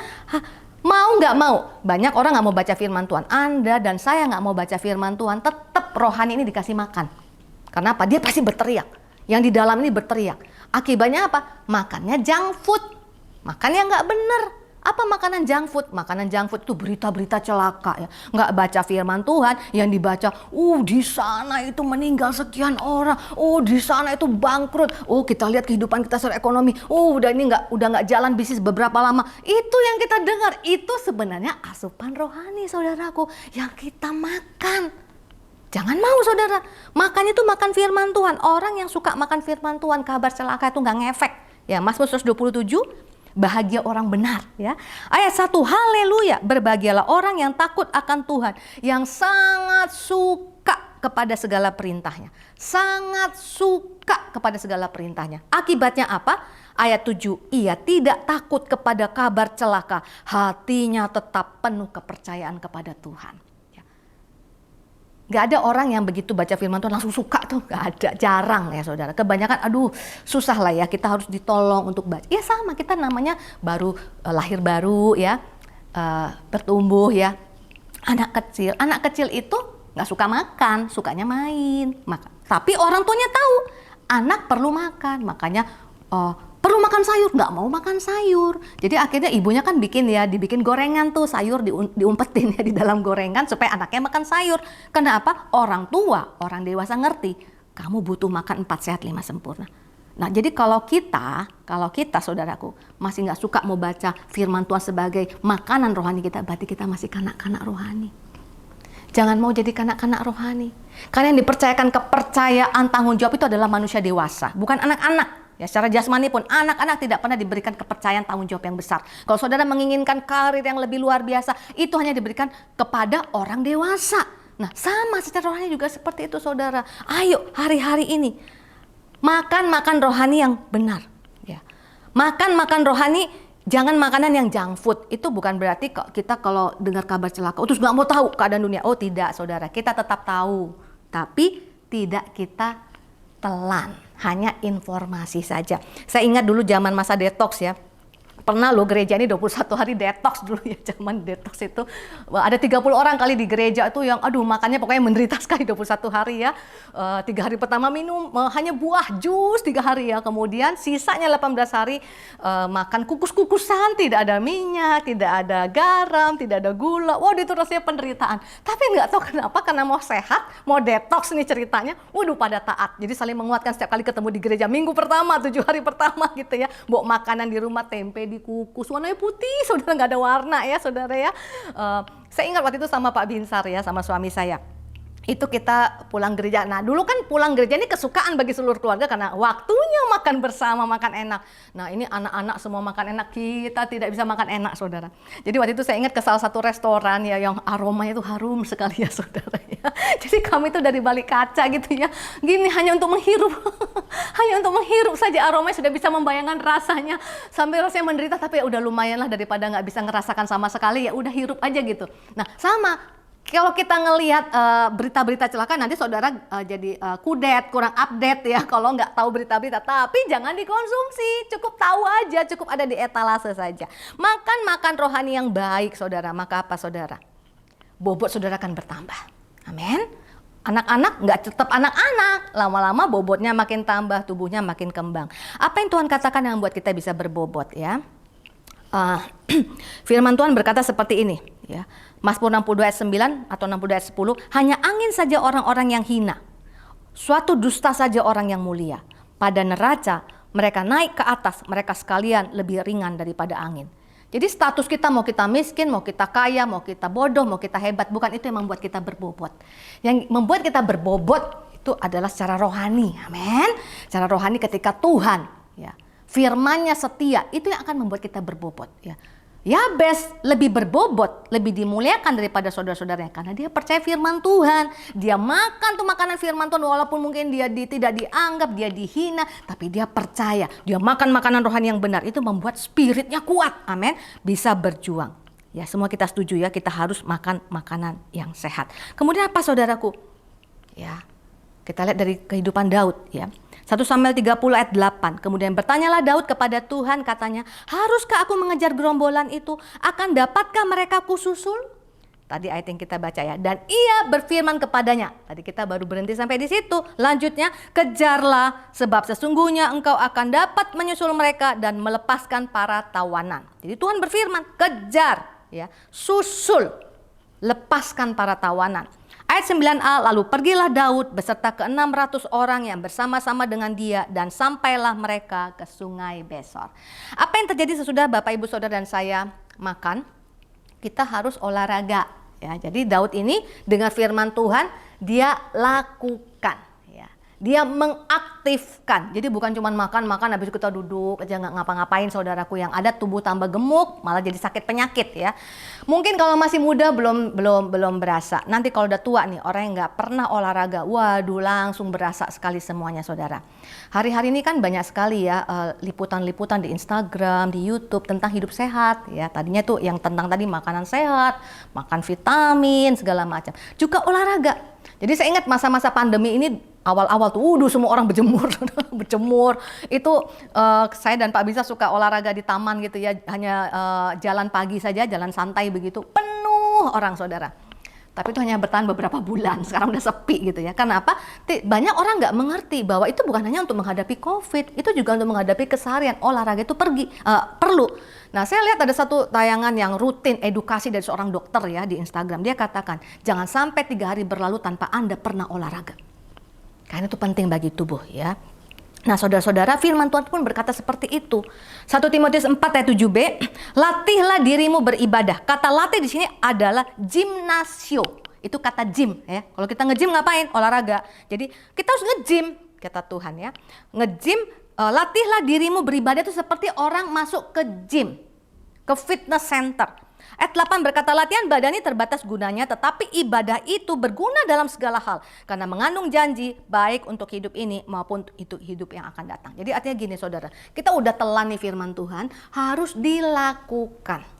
mau nggak mau, banyak orang nggak mau baca firman Tuhan. Anda dan saya nggak mau baca firman Tuhan, tetap rohani ini dikasih makan. Karena apa? Dia pasti berteriak. Yang di dalam ini berteriak. Akibatnya apa? Makannya junk food. Makan yang nggak benar. Apa makanan junk food? Makanan junk food itu berita-berita celaka, ya. Nggak baca firman Tuhan, yang dibaca, di sana itu meninggal sekian orang. Di sana itu bangkrut. Kita lihat kehidupan kita secara ekonomi. Udah nggak jalan bisnis beberapa lama. Itu yang kita dengar. Itu sebenarnya asupan rohani, saudaraku, yang kita makan. Jangan mau, saudara. Makan itu makan firman Tuhan. Orang yang suka makan firman Tuhan, kabar celaka itu nggak ngefek. Ya, Mazmur 127, bahagia orang benar, ya. Ayat 1, haleluya, berbahagialah orang yang takut akan Tuhan, yang sangat suka kepada segala perintahnya. Sangat suka kepada segala perintahnya. Akibatnya apa? Ayat 7, ia tidak takut kepada kabar celaka, hatinya tetap penuh kepercayaan kepada Tuhan. Gak ada orang yang begitu baca firman Tuhan langsung suka tuh, gak ada, jarang, ya, saudara. Kebanyakan susah lah, ya, kita harus ditolong untuk baca. Ya sama, kita namanya baru lahir baru, ya, bertumbuh, ya. Anak kecil itu nggak suka makan, sukanya main. Tapi orang tuanya tahu anak perlu makan, makanya perlu makan sayur, nggak mau makan sayur. Jadi akhirnya ibunya kan dibikin gorengan tuh, sayur diumpetin ya di dalam gorengan supaya anaknya makan sayur. Kenapa? Orang tua, orang dewasa ngerti, kamu butuh makan 4 sehat 5 sempurna. Nah, jadi kalau kita saudaraku masih nggak suka mau baca firman Tuhan sebagai makanan rohani kita, berarti kita masih kanak-kanak rohani. Jangan mau jadi kanak-kanak rohani. Karena yang dipercayakan kepercayaan tanggung jawab itu adalah manusia dewasa, bukan anak-anak. Ya, secara jasmani pun anak-anak tidak pernah diberikan kepercayaan tanggung jawab yang besar. Kalau saudara menginginkan karir yang lebih luar biasa, itu hanya diberikan kepada orang dewasa. Nah, sama secara rohani juga seperti itu saudara. Ayo hari-hari ini makan rohani yang benar. Ya. Makan rohani, jangan makanan yang junk food. Itu bukan berarti kita kalau dengar kabar celaka, terus nggak mau tahu keadaan dunia. Oh tidak saudara, kita tetap tahu. Tapi tidak kita telan. Hanya informasi saja. Saya ingat dulu zaman masa detox ya. Pernah loh gereja ini 21 hari detox dulu ya, zaman detox itu. Ada 30 orang kali di gereja itu yang makannya pokoknya menderita sekali 21 hari ya. 3 hari pertama minum hanya buah, jus 3 hari ya. Kemudian sisanya 18 hari makan kukus-kukusan, tidak ada minyak, tidak ada garam, tidak ada gula. Waduh itu rasanya penderitaan. Tapi nggak tahu kenapa, karena mau sehat, mau detox nih ceritanya. Waduh pada taat. Jadi saling menguatkan setiap kali ketemu di gereja. Minggu pertama, 7 hari pertama gitu ya. Bawa makanan di rumah, tempe dikukus, warnanya putih, saudara, nggak ada warna ya saudara ya. Saya ingat waktu itu sama Pak Binsar ya, sama suami saya. Itu kita pulang gereja. Nah dulu kan pulang gereja ini kesukaan bagi seluruh keluarga karena waktunya makan bersama, makan enak. Nah ini anak-anak semua makan enak, kita tidak bisa makan enak saudara. Jadi waktu itu saya ingat ke salah satu restoran ya yang aromanya itu harum sekali ya saudara ya. Jadi kami itu dari balik kaca gitu ya, gini hanya untuk menghirup, hanya untuk menghirup saja aromanya sudah bisa membayangkan rasanya. Sampai rasanya menderita tapi ya udah lumayan lah daripada nggak bisa ngerasakan sama sekali, ya udah hirup aja gitu. Nah sama. Kalau kita ngelihat berita-berita celaka, nanti saudara jadi kudet, kurang update ya kalau nggak tahu berita-berita. Tapi jangan dikonsumsi, cukup tahu aja, cukup ada di etalase saja. Makan rohani yang baik saudara, maka apa saudara? Bobot saudara akan bertambah. Amin. Anak-anak nggak tetap anak-anak, lama-lama bobotnya makin tambah, tubuhnya makin kembang. Apa yang Tuhan katakan yang membuat kita bisa berbobot ya? Firman Tuhan berkata seperti ini ya. Mazmur 62 ayat 9 atau 62 ayat 10, hanya angin saja orang-orang yang hina, suatu dusta saja orang yang mulia. Pada neraca mereka naik ke atas, mereka sekalian lebih ringan daripada angin. Jadi status kita, mau kita miskin, mau kita kaya, mau kita bodoh, mau kita hebat, bukan itu yang membuat kita berbobot. Yang membuat kita berbobot itu adalah secara rohani. Amin. Secara rohani ketika Tuhan ya, firman-Nya setia, itu yang akan membuat kita berbobot ya. Yabes lebih berbobot, lebih dimuliakan daripada saudara-saudaranya karena dia percaya firman Tuhan. Dia makan tuh makanan firman Tuhan walaupun mungkin dia tidak dianggap, dia dihina, tapi dia percaya. Dia makan makanan rohani yang benar, itu membuat spiritnya kuat. Amin. Bisa berjuang. Ya, semua kita setuju ya, kita harus makan makanan yang sehat. Kemudian apa saudaraku? Ya, kita lihat dari kehidupan Daud ya. 1 Samuel 30 ayat 8. Kemudian bertanyalah Daud kepada Tuhan, katanya, haruskah aku mengejar gerombolan itu? Akan dapatkah mereka kususul? Tadi ayat yang kita baca ya. Dan ia berfirman kepadanya. Tadi kita baru berhenti sampai di situ. Lanjutnya, kejarlah sebab sesungguhnya engkau akan dapat menyusul mereka dan melepaskan para tawanan. Jadi Tuhan berfirman, kejar ya, susul, lepaskan para tawanan. Ayat 9a, lalu pergilah Daud beserta ke-600 orang yang bersama-sama dengan dia dan sampailah mereka ke sungai Besor. Apa yang terjadi sesudah Bapak Ibu Saudara dan saya makan? Kita harus olahraga ya. Jadi Daud ini dengar firman Tuhan, dia lakukan ya. Dia mengaktifkan. Jadi bukan cuma makan habis itu kita duduk aja nggak ngapa-ngapain saudaraku, yang ada tubuh tambah gemuk, malah jadi sakit penyakit ya. Mungkin kalau masih muda belum berasa. Nanti kalau udah tua nih, orang yang nggak pernah olahraga, waduh langsung berasa sekali semuanya saudara. Hari-hari ini kan banyak sekali ya liputan-liputan di Instagram, di YouTube tentang hidup sehat ya. Tadinya tuh yang tentang tadi makanan sehat, makan vitamin segala macam. Juga olahraga. Jadi saya ingat masa-masa pandemi ini awal-awal tuh, semua orang berjemur, berjemur. Itu saya dan Pak Bisa suka olahraga di taman gitu ya, hanya jalan pagi saja, jalan santai begitu, penuh orang saudara. Tapi itu hanya bertahan beberapa bulan, sekarang udah sepi gitu ya. Karena apa? Banyak orang nggak mengerti bahwa itu bukan hanya untuk menghadapi COVID, itu juga untuk menghadapi keseharian. Olahraga itu perlu. Nah, saya lihat ada satu tayangan yang rutin edukasi dari seorang dokter ya di Instagram. Dia katakan, jangan sampai 3 hari berlalu tanpa Anda pernah olahraga. Karena itu penting bagi tubuh ya. Nah, saudara-saudara, firman Tuhan pun berkata seperti itu. 1 Timotius 4 ayat 7b, latihlah dirimu beribadah. Kata latih di sini adalah gimnasio. Itu kata gym ya. Kalau kita nge-gym ngapain? Olahraga. Jadi kita harus nge-gym, kata Tuhan ya. Nge-gym, latihlah dirimu beribadah itu seperti orang masuk ke gym, ke fitness center. Ayat 8 berkata, latihan badan ini terbatas gunanya, tetapi ibadah itu berguna dalam segala hal. Karena mengandung janji baik untuk hidup ini maupun untuk hidup yang akan datang. Jadi artinya gini saudara, kita udah telan nih firman Tuhan, harus dilakukan.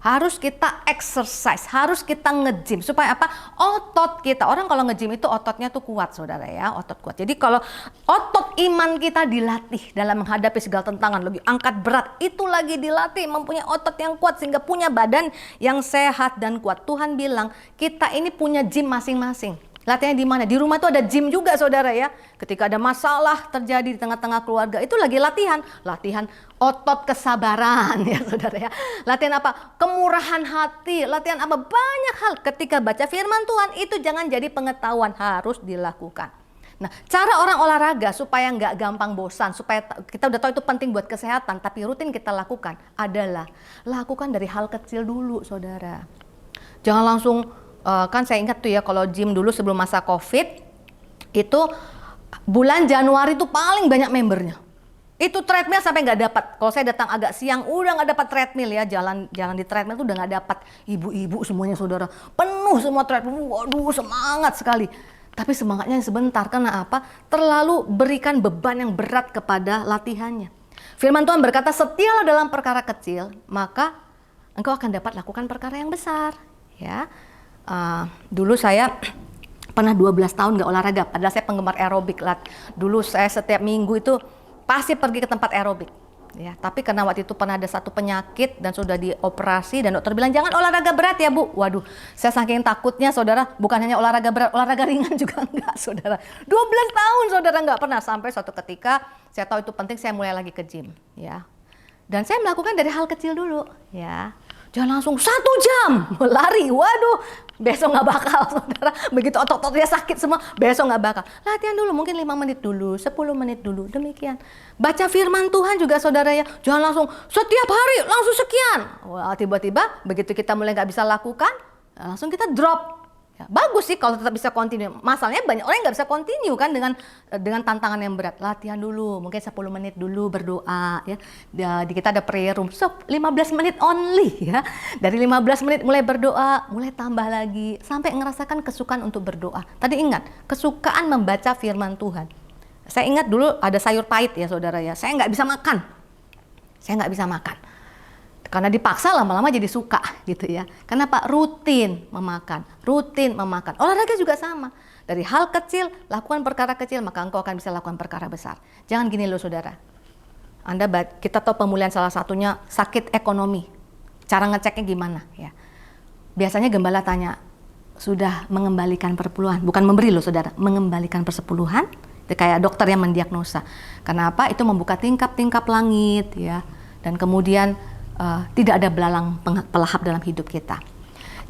Harus kita exercise, harus kita nge-gym. Supaya apa? Otot kita, orang kalau nge-gym itu ototnya tuh kuat saudara ya, otot kuat. Jadi kalau otot iman kita dilatih dalam menghadapi segala tantangan, lagi angkat berat, itu lagi dilatih, mempunyai otot yang kuat sehingga punya badan yang sehat dan kuat. Tuhan bilang, kita ini punya gym masing-masing. Latihannya di mana? Di rumah tuh ada gym juga saudara ya. Ketika ada masalah terjadi di tengah-tengah keluarga, itu lagi latihan. Latihan otot kesabaran ya saudara ya. Latihan apa? Kemurahan hati. Latihan apa? Banyak hal. Ketika baca firman Tuhan itu jangan jadi pengetahuan, harus dilakukan. Nah, cara orang olahraga supaya nggak gampang bosan, supaya kita udah tahu itu penting buat kesehatan, tapi rutin kita lakukan adalah lakukan dari hal kecil dulu saudara. Jangan langsung kan saya ingat tuh ya, kalau gym dulu sebelum masa COVID itu bulan Januari itu paling banyak membernya. Itu treadmill sampai nggak dapat. Kalau saya datang agak siang udah nggak dapat treadmill ya, jalan di treadmill tuh udah nggak dapat. Ibu-ibu semuanya saudara, penuh semua treadmill. Waduh semangat sekali. Tapi semangatnya sebentar, karena apa? Terlalu berikan beban yang berat kepada latihannya. Firman Tuhan berkata, setialah dalam perkara kecil, maka engkau akan dapat lakukan perkara yang besar. Ya. Dulu saya pernah 12 tahun nggak olahraga, padahal saya penggemar aerobik. Dulu saya setiap minggu itu pasti pergi ke tempat aerobik. Ya, tapi karena waktu itu pernah ada satu penyakit dan sudah dioperasi dan dokter bilang jangan olahraga berat ya Bu. Waduh, saya saking takutnya saudara, bukan hanya olahraga berat, olahraga ringan juga enggak saudara. 12 tahun saudara nggak pernah, sampai suatu ketika saya tahu itu penting, saya mulai lagi ke gym ya. Dan saya melakukan dari hal kecil dulu ya. Jangan langsung 1 jam lari, waduh besok nggak bakal saudara. Begitu otot-ototnya sakit semua, besok nggak bakal. Latihan dulu, mungkin 5 menit dulu, 10 menit dulu, demikian. Baca firman Tuhan juga saudara ya, jangan langsung setiap hari langsung sekian. Wah, tiba-tiba begitu kita mulai nggak bisa lakukan, langsung kita drop. Ya, bagus sih kalau tetap bisa continue. Masalahnya banyak orang yang nggak bisa continue kan dengan tantangan yang berat. Latihan dulu, mungkin 10 menit dulu berdoa ya. Di kita ada prayer room, 15 menit only ya. Dari 15 menit mulai berdoa, mulai tambah lagi sampai ngerasakan kesukaan untuk berdoa. Tadi ingat, kesukaan membaca firman Tuhan. Saya ingat dulu ada sayur pahit ya saudara ya. Saya nggak bisa makan. Karena dipaksa lama-lama jadi suka gitu ya. Kenapa? Rutin memakan. Olahraga juga sama. Dari hal kecil, lakukan perkara kecil, maka engkau akan bisa lakukan perkara besar. Jangan gini loh saudara. Kita tahu pemulihan salah satunya sakit ekonomi. Cara ngeceknya gimana ya. Biasanya gembala tanya, sudah mengembalikan persepuluhan? Bukan memberi loh saudara, mengembalikan persepuluhan. Itu kayak dokter yang mendiagnosa. Kenapa? Itu membuka tingkap-tingkap langit ya. Dan kemudian tidak ada belalang pelahap dalam hidup kita.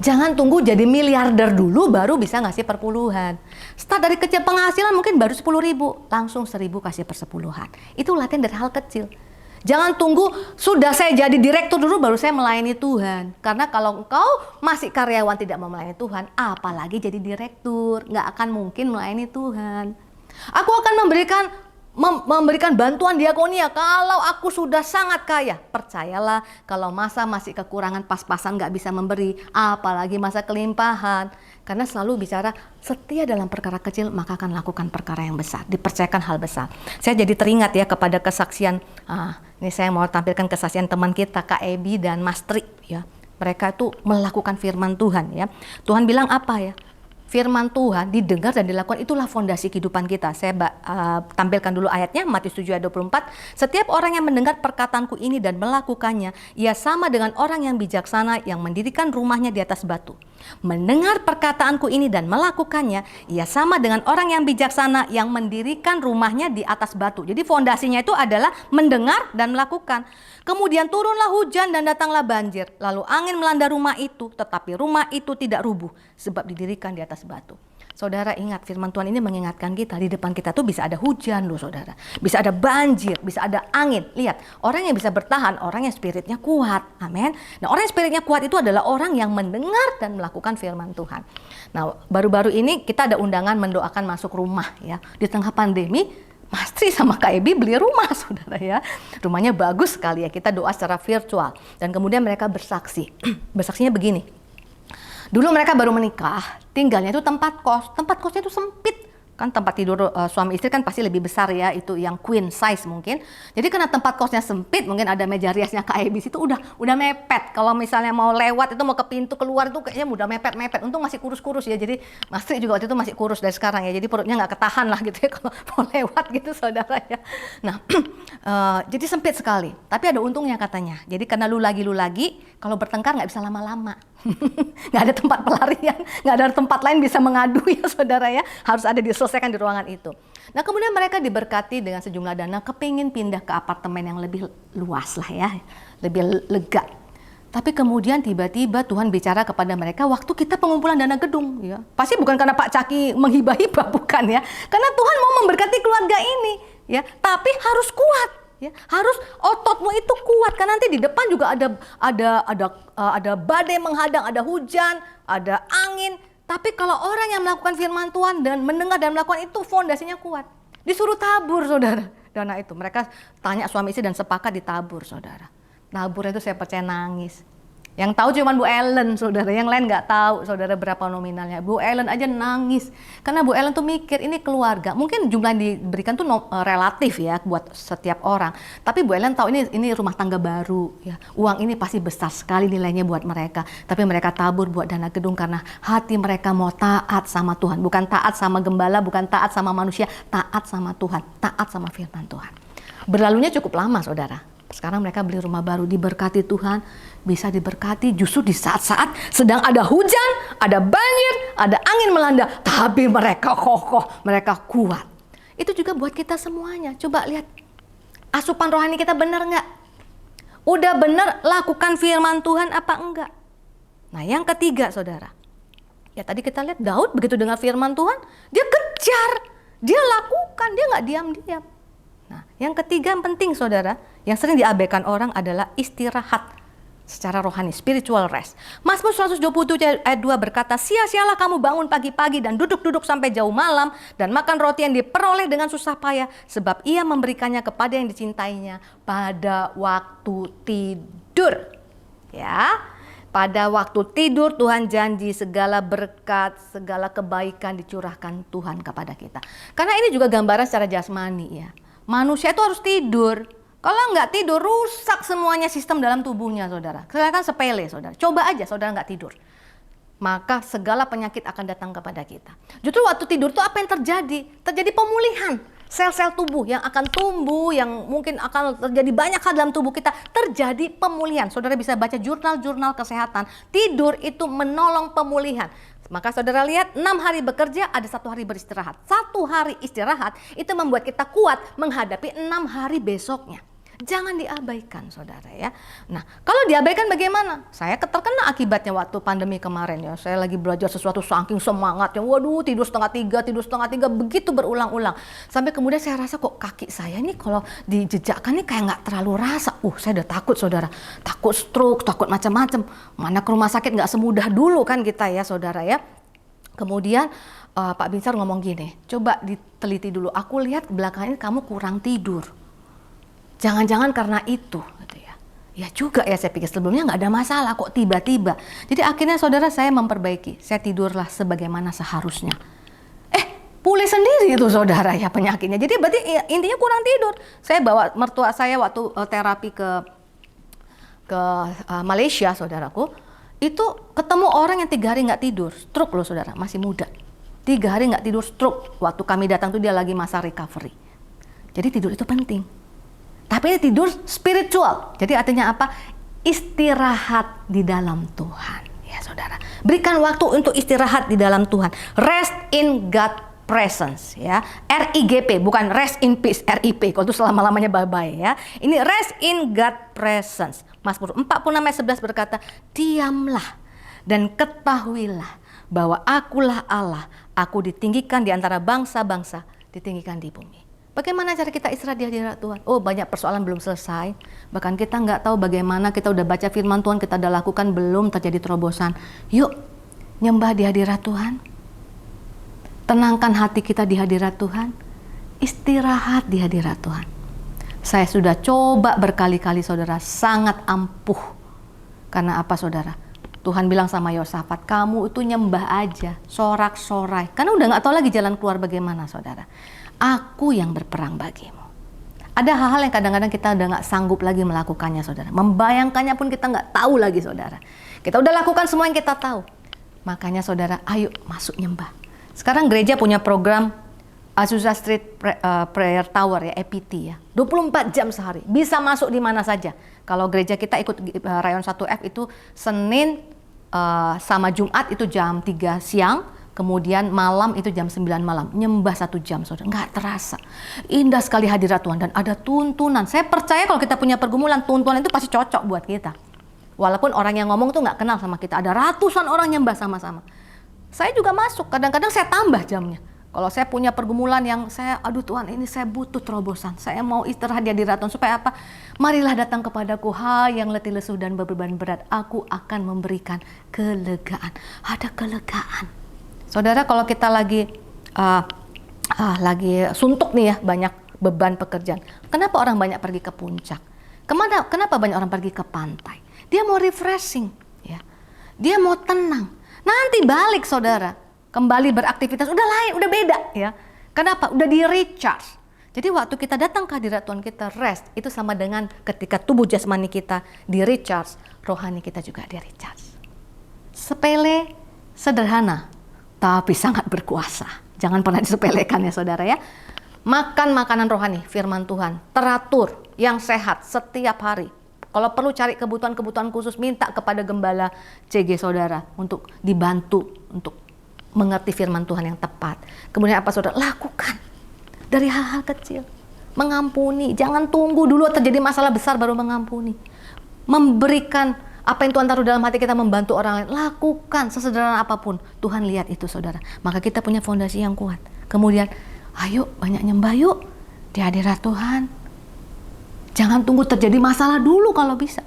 Jangan tunggu jadi miliarder dulu baru bisa ngasih perpuluhan. Start dari kecil, penghasilan mungkin baru 10.000, langsung 1.000 kasih persepuluhan. Itu latihan dari hal kecil. Jangan tunggu sudah saya jadi direktur dulu baru saya melayani Tuhan. Karena kalau engkau masih karyawan tidak mau melayani Tuhan, apalagi jadi direktur, nggak akan mungkin melayani Tuhan. Aku akan memberikan bantuan diakonia kalau aku sudah sangat kaya. Percayalah, kalau masa masih kekurangan pas-pasan nggak bisa memberi, apalagi masa kelimpahan. Karena selalu bicara setia dalam perkara kecil, maka akan lakukan perkara yang besar, dipercayakan hal besar. Saya jadi teringat ya kepada kesaksian, ini saya mau tampilkan kesaksian teman kita, Kak Ebi dan Mas Tri ya. Mereka itu melakukan firman Tuhan ya. Tuhan bilang apa ya? firman Tuhan didengar dan dilakukan, itulah fondasi kehidupan kita. Saya tampilkan dulu ayatnya, Matius 7 ayat 24. Setiap orang yang mendengar perkataanku ini dan melakukannya, ia sama dengan orang yang bijaksana yang mendirikan rumahnya di atas batu. Mendengar perkataanku ini dan melakukannya, ia sama dengan orang yang bijaksana yang mendirikan rumahnya di atas batu. Jadi fondasinya itu adalah mendengar dan melakukan. Kemudian turunlah hujan dan datanglah banjir. Lalu angin melanda rumah itu, tetapi rumah itu tidak rubuh sebab didirikan di atas batu. Saudara ingat, firman Tuhan ini mengingatkan kita, di depan kita tuh bisa ada hujan loh saudara. Bisa ada banjir, bisa ada angin. Lihat, orang yang bisa bertahan, orang yang spiritnya kuat. Amin. Nah, orang yang spiritnya kuat itu adalah orang yang mendengar dan melakukan firman Tuhan. Nah, baru-baru ini kita ada undangan mendoakan masuk rumah ya. Di tengah pandemi, Mas Tri sama Kak Ebi beli rumah saudara ya. Rumahnya bagus sekali ya, kita doa secara virtual. Dan kemudian mereka bersaksi. Bersaksinya begini. Dulu mereka baru menikah, tinggalnya itu tempat kos. Tempat kosnya itu sempit. Kan tempat tidur suami istri kan pasti lebih besar ya, itu yang queen size mungkin. Jadi karena tempat kosnya sempit, mungkin ada meja riasnya Kak Ebi itu udah mepet. Kalau misalnya mau lewat itu mau ke pintu keluar itu kayaknya udah mepet. Untung masih kurus-kurus ya. Jadi Mas Tri juga waktu itu masih kurus dari sekarang ya. Jadi perutnya nggak ketahan lah gitu ya kalau mau lewat gitu saudara ya. Nah, jadi sempit sekali. Tapi ada untungnya katanya. Jadi karena lu lagi kalau bertengkar nggak bisa lama-lama. Nggak ada tempat pelarian, nggak ada tempat lain bisa mengadu ya saudara ya. Harus ada diselesaikan di ruangan itu. Nah kemudian mereka diberkati dengan sejumlah dana, kepingin pindah ke apartemen yang lebih luas lah ya, lebih lega. Tapi kemudian tiba-tiba Tuhan bicara kepada mereka waktu kita pengumpulan dana gedung ya. Pasti bukan karena Pak Caki menghibah-hibah, bukan ya. Karena Tuhan mau memberkati keluarga ini ya, tapi harus kuat. Ya, harus ototmu itu kuat, kan nanti di depan juga ada badai menghadang, ada hujan, ada angin. Tapi kalau orang yang melakukan firman Tuhan dan mendengar dan melakukan itu fondasinya kuat. Disuruh tabur saudara dana itu. Mereka tanya suami istri dan sepakat ditabur saudara. Tabur itu saya percaya nangis. Yang tahu cuma Bu Ellen saudara, yang lain nggak tahu saudara berapa nominalnya. Bu Ellen aja nangis karena Bu Ellen tuh mikir ini keluarga. Mungkin jumlah yang diberikan tuh relatif ya buat setiap orang. Tapi Bu Ellen tahu ini rumah tangga baru ya. Uang ini pasti besar sekali nilainya buat mereka. Tapi mereka tabur buat dana gedung karena hati mereka mau taat sama Tuhan. Bukan taat sama gembala, bukan taat sama manusia, taat sama Tuhan, taat sama firman Tuhan. Berlalunya cukup lama saudara. Sekarang mereka beli rumah baru, diberkati Tuhan, bisa diberkati justru di saat-saat sedang ada hujan, ada banjir, ada angin melanda, tapi mereka kokoh, mereka kuat. Itu juga buat kita semuanya. Coba lihat, asupan rohani kita benar nggak? Udah benar lakukan firman Tuhan apa enggak? Nah yang ketiga saudara, ya tadi kita lihat Daud begitu dengar firman Tuhan, dia kejar, dia lakukan, dia nggak diam-diam. Nah, yang ketiga yang penting saudara, yang sering diabaikan orang adalah istirahat secara rohani, spiritual rest. Mazmur 127 ayat 2 berkata, sia-sialah kamu bangun pagi-pagi dan duduk-duduk sampai jauh malam dan makan roti yang diperoleh dengan susah payah, sebab ia memberikannya kepada yang dicintainya pada waktu tidur. Ya, pada waktu tidur Tuhan janji segala berkat, segala kebaikan dicurahkan Tuhan kepada kita. Karena ini juga gambaran secara jasmani ya. Manusia itu harus tidur. Kalau nggak tidur, rusak semuanya sistem dalam tubuhnya, saudara. Kan sepele, saudara. Coba aja saudara nggak tidur. Maka segala penyakit akan datang kepada kita. Justru waktu tidur itu apa yang terjadi? Terjadi pemulihan. Sel-sel tubuh yang akan tumbuh, yang mungkin akan terjadi banyak hal dalam tubuh kita. Terjadi pemulihan. Saudara bisa baca jurnal-jurnal kesehatan. Tidur itu menolong pemulihan. Maka saudara lihat 6 hari bekerja, ada 1 hari beristirahat. 1 hari istirahat itu membuat kita kuat menghadapi 6 hari besoknya. Jangan diabaikan saudara ya. Nah kalau diabaikan bagaimana? Saya terkena akibatnya waktu pandemi kemarin ya. Saya lagi belajar sesuatu saking semangatnya. Waduh tidur setengah 3 begitu berulang-ulang. Sampai kemudian saya rasa kok kaki saya ini kalau dijejakkan ini kayak nggak terlalu rasa. Saya udah takut saudara. Takut stroke, takut macam-macam. Mana ke rumah sakit nggak semudah dulu kan kita ya saudara ya. Kemudian Pak Binsar ngomong gini, coba diteliti dulu. Aku lihat belakangan ini kamu kurang tidur. Jangan-jangan karena itu, gitu ya. Ya juga ya saya pikir sebelumnya nggak ada masalah kok tiba-tiba. Jadi akhirnya saudara saya memperbaiki. Saya tidurlah sebagaimana seharusnya. Pulih sendiri itu saudara ya penyakitnya. Jadi berarti ya, intinya kurang tidur. Saya bawa mertua saya waktu terapi ke Malaysia saudaraku. Itu ketemu orang yang 3 hari nggak tidur, stroke loh saudara, masih muda. 3 hari nggak tidur, stroke. Waktu kami datang tuh dia lagi masa recovery. Jadi tidur itu penting. Tapi ini tidur spiritual. Jadi artinya apa? Istirahat di dalam Tuhan. Ya saudara, berikan waktu untuk istirahat di dalam Tuhan. Rest in God presence, ya. RIGP, bukan rest in peace, RIP. Kalau itu selama-lamanya bye-bye, ya. Ini rest in God presence. Mazmur 46 ayat 11 berkata, diamlah dan ketahuilah bahwa akulah Allah, aku ditinggikan di antara bangsa-bangsa, ditinggikan di bumi. Bagaimana cara kita istirahat di hadirat Tuhan? Oh, banyak persoalan belum selesai. Bahkan kita nggak tahu bagaimana, kita udah baca firman Tuhan, kita udah lakukan, belum terjadi terobosan. Yuk, nyembah di hadirat Tuhan. Tenangkan hati kita di hadirat Tuhan. Istirahat di hadirat Tuhan. Saya sudah coba berkali-kali saudara, sangat ampuh. Karena apa saudara? Tuhan bilang sama Yosafat, kamu itu nyembah aja, sorak-sorai. Karena udah nggak tahu lagi jalan keluar bagaimana saudara. Aku yang berperang bagimu. Ada hal-hal yang kadang-kadang kita udah nggak sanggup lagi melakukannya saudara. Membayangkannya pun kita nggak tahu lagi saudara. Kita udah lakukan semua yang kita tahu. Makanya saudara, ayo masuk nyembah. Sekarang gereja punya program Azusa Street Prayer Tower ya, EPT ya. 24 jam sehari, bisa masuk di mana saja. Kalau gereja kita ikut Rayon 1F itu Senin sama Jumat itu jam 3 siang, kemudian malam itu jam 9 malam. Nyembah 1 jam saudara, nggak terasa. Indah sekali hadirat Tuhan dan ada tuntunan. Saya percaya kalau kita punya pergumulan, tuntunan itu pasti cocok buat kita. Walaupun orang yang ngomong tuh nggak kenal sama kita, ada ratusan orang nyembah sama-sama. Saya juga masuk, kadang-kadang saya tambah jamnya. Kalau saya punya pergumulan yang aduh Tuhan ini saya butuh terobosan. Saya mau istirahat di hadirat Tuhan supaya apa? Marilah datang kepadaku, hai yang letih lesu dan beban berat. Aku akan memberikan kelegaan. Ada kelegaan. Saudara, kalau kita lagi suntuk nih ya, banyak beban pekerjaan. Kenapa orang banyak pergi ke puncak? Kenapa banyak orang pergi ke pantai? Dia mau refreshing, ya. Dia mau tenang. Nanti balik saudara. Kembali beraktivitas, udah lain, udah beda ya. Kenapa? Udah di recharge. Jadi waktu kita datang ke hadirat Tuhan, kita rest, itu sama dengan ketika tubuh jasmani kita di recharge, rohani kita juga di recharge. Sepele, sederhana, tapi sangat berkuasa. Jangan pernah disepelekan ya saudara ya. Makan makanan rohani, firman Tuhan, teratur, yang sehat setiap hari. Kalau perlu cari kebutuhan-kebutuhan khusus, minta kepada gembala CG saudara untuk dibantu, untuk mengerti firman Tuhan yang tepat. Kemudian apa saudara? Lakukan dari hal-hal kecil. Mengampuni, jangan tunggu dulu terjadi masalah besar baru mengampuni. Memberikan apa yang Tuhan taruh dalam hati kita, membantu orang lain. Lakukan sesederhana apapun. Tuhan lihat itu saudara. Maka kita punya fondasi yang kuat. Kemudian ayo banyak nyembah yuk di hadirat Tuhan. Jangan tunggu terjadi masalah dulu kalau bisa.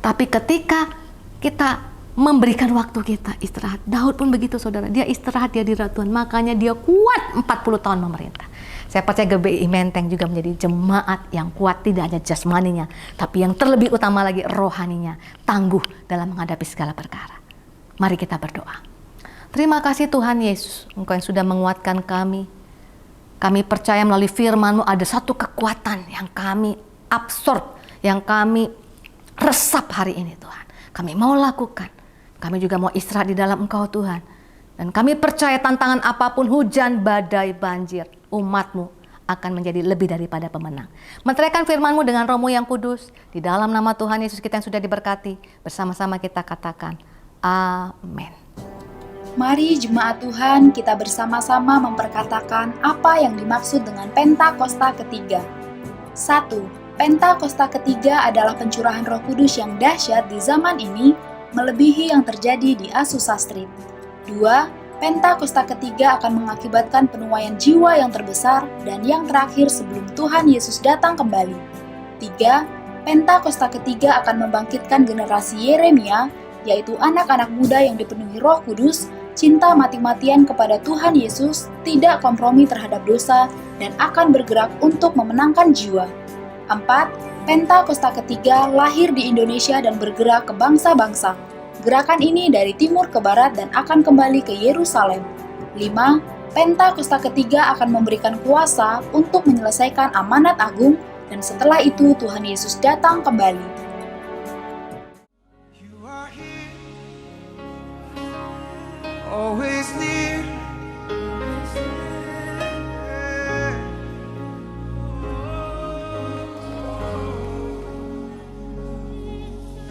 Tapi ketika kita memberikan waktu kita istirahat. Daud pun begitu saudara, dia istirahat di hadirat Tuhan, makanya dia kuat 40 tahun memerintah. Saya percaya GBI Menteng juga menjadi jemaat yang kuat, tidak hanya jasmaninya, tapi yang terlebih utama lagi rohaninya, tangguh dalam menghadapi segala perkara. Mari kita berdoa. Terima kasih Tuhan Yesus, Engkau yang sudah menguatkan kami. Kami percaya melalui firman-Mu ada satu kekuatan yang kami absorb, yang kami resap hari ini Tuhan. Kami mau lakukan. Kami juga mau istirahat di dalam Engkau Tuhan. Dan kami percaya tantangan apapun, hujan, badai, banjir, umat-Mu akan menjadi lebih daripada pemenang. Menteraikan firman-Mu dengan Roh-Mu yang kudus. Di dalam nama Tuhan Yesus kita yang sudah diberkati. Bersama-sama kita katakan, amin. Mari jemaat Tuhan kita bersama-sama memperkatakan apa yang dimaksud dengan Pentakosta ketiga. 1. Pentakosta ketiga adalah pencurahan Roh Kudus yang dahsyat di zaman ini, melebihi yang terjadi di Azusa Street. 2. Pentakosta ketiga akan mengakibatkan penuaian jiwa yang terbesar dan yang terakhir sebelum Tuhan Yesus datang kembali. 3. Pentakosta ketiga akan membangkitkan generasi Yeremia, yaitu anak-anak muda yang dipenuhi Roh Kudus, cinta mati-matian kepada Tuhan Yesus, tidak kompromi terhadap dosa, dan akan bergerak untuk memenangkan jiwa. 4. Pentakosta ketiga lahir di Indonesia dan bergerak ke bangsa-bangsa. Gerakan ini dari timur ke barat dan akan kembali ke Yerusalem. 5. Pentakosta ketiga akan memberikan kuasa untuk menyelesaikan amanat agung, dan setelah itu Tuhan Yesus datang kembali. always near.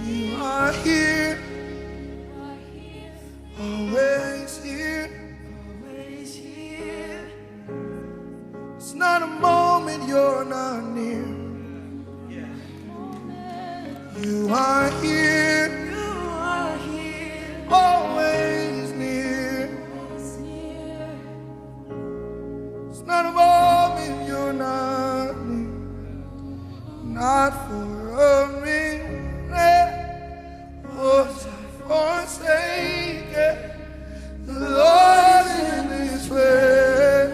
You are here, always here. It's not a moment you're not near. You are here, always near. It's not a moment you're not near. Not for a minute was I forsaken. The Lord is in this place.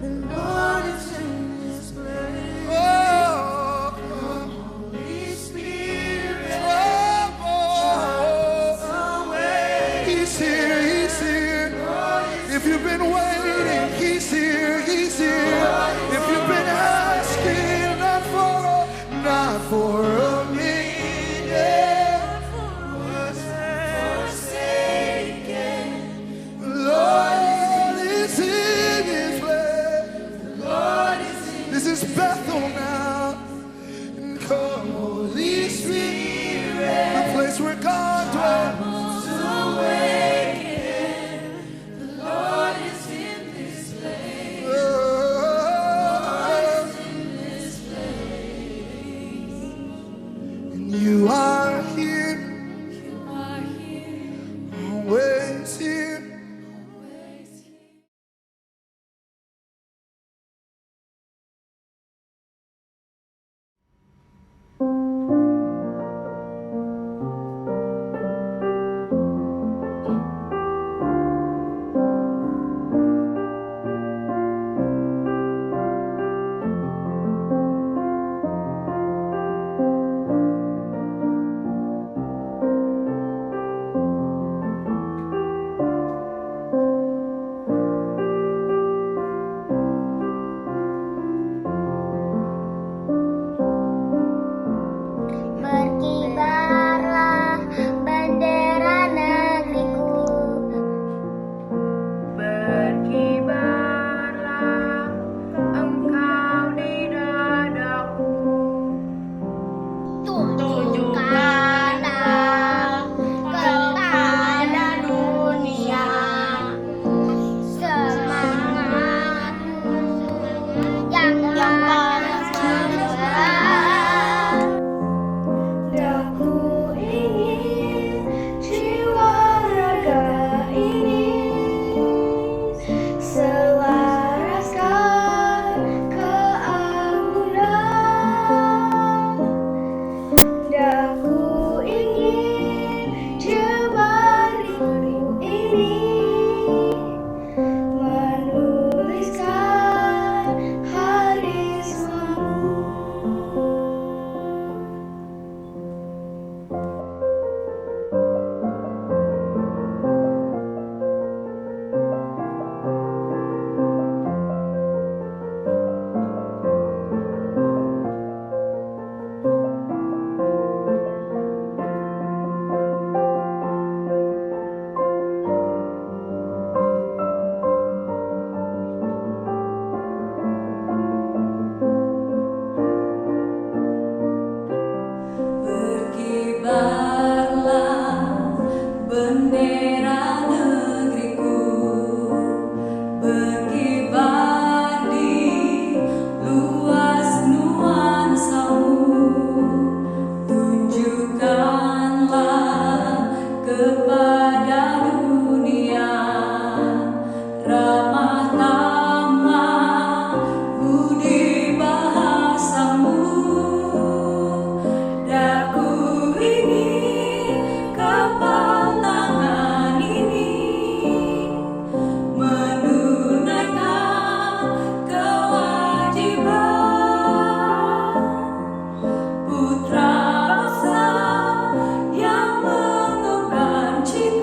The Lord is in this place. Oh, Holy Spirit, He's here, He's here. If you've been waiting, He's here, He's here. If you've been asking, not for a minute was forsaken. The Lord is in His place. This is Bethel now. And come, Holy Spirit, the place where God dwells. You are here, always here. Berkibarlah bendera negeriku. Berkibarlah engkau di dadaku. Tunjukkanlah kepada dunia semangatmu yang panas membara. Aku ingin jiwa raga ini selaraskan keanggunan. Aku ingin jemariku ini menuliskan harismamu. Berkibarlah bendera negeriku, berkibar di luas nuansamu. Tunjukkanlah kepada dunia ramah tamah budi bahasamu. Aku ingin kapal tangan ini menunaikan kewajiban putra bangsa yang mengembangkan cita.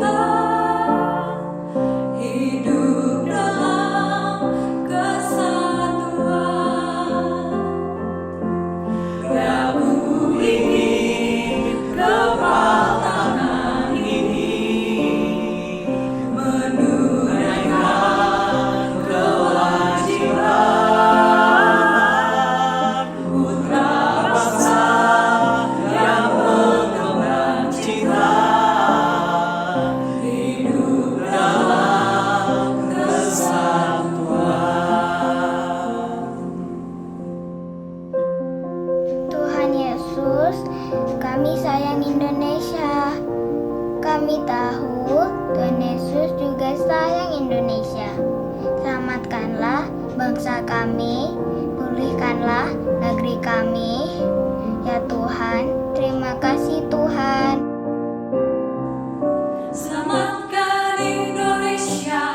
Kami tahu Tuhan Yesus juga sayang Indonesia. Selamatkanlah bangsa kami, pulihkanlah negeri kami. Ya Tuhan, terima kasih Tuhan. Selamatkan Indonesia,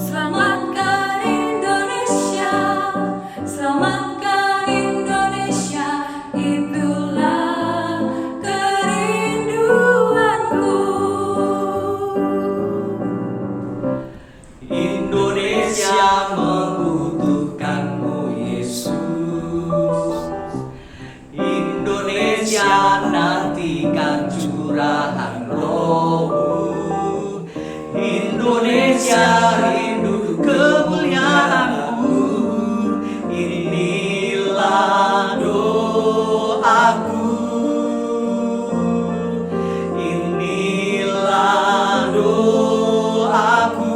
selamatkan Indonesia, selamatkan Indonesia, itulah kerinduanku. Indonesia membutuhkanmu Yesus. Indonesia nantikan curahan Roh-Mu. Indonesia rindu kemuliaan-Mu. Inilah doaku. Inilah doaku.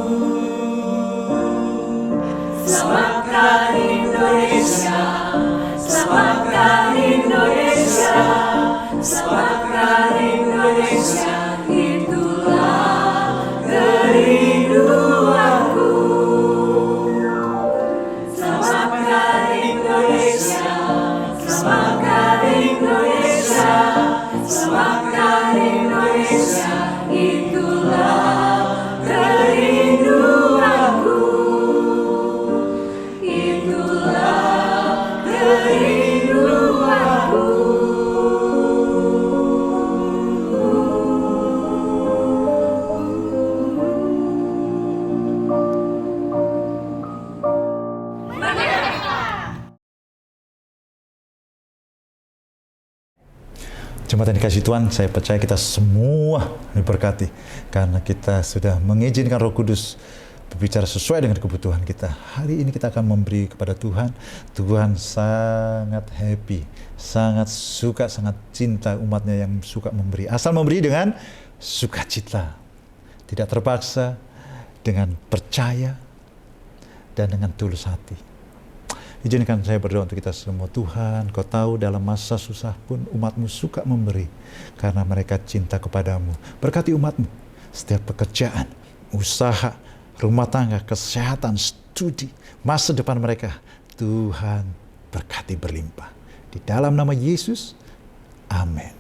Selamatkan Indonesia, selamatkan Indonesia, selamatkan Indonesia, itulah kerinduanku. Selamatkan Indonesia, selamatkan Indonesia, selamatkan Indonesia, itulah kerinduanku. Itulah kerinduanku. Jemaat yang dikasih Tuhan, saya percaya kita semua diberkati karena kita sudah mengizinkan Roh Kudus berbicara sesuai dengan kebutuhan kita. Hari ini kita akan memberi kepada Tuhan. Tuhan sangat happy, sangat suka, sangat cinta umatnya yang suka memberi. Asal memberi dengan sukacita, tidak terpaksa, dengan percaya, dan dengan tulus hati. Izinkan saya berdoa untuk kita semua. Tuhan, Kau tahu dalam masa susah pun umat-Mu suka memberi karena mereka cinta kepadamu. Berkati umat-Mu, setiap pekerjaan, usaha, rumah tangga, kesehatan, studi, masa depan mereka. Tuhan berkati berlimpah. Di dalam nama Yesus, amin.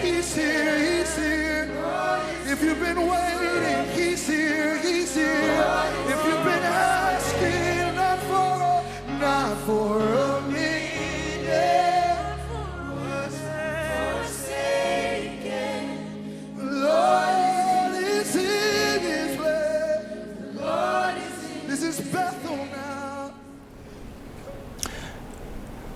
He's here, he's here. If you've been waiting, he's here, he's here. If you've been asking, not for a minute, forsaken. Lord is in his place. This is Bethel now.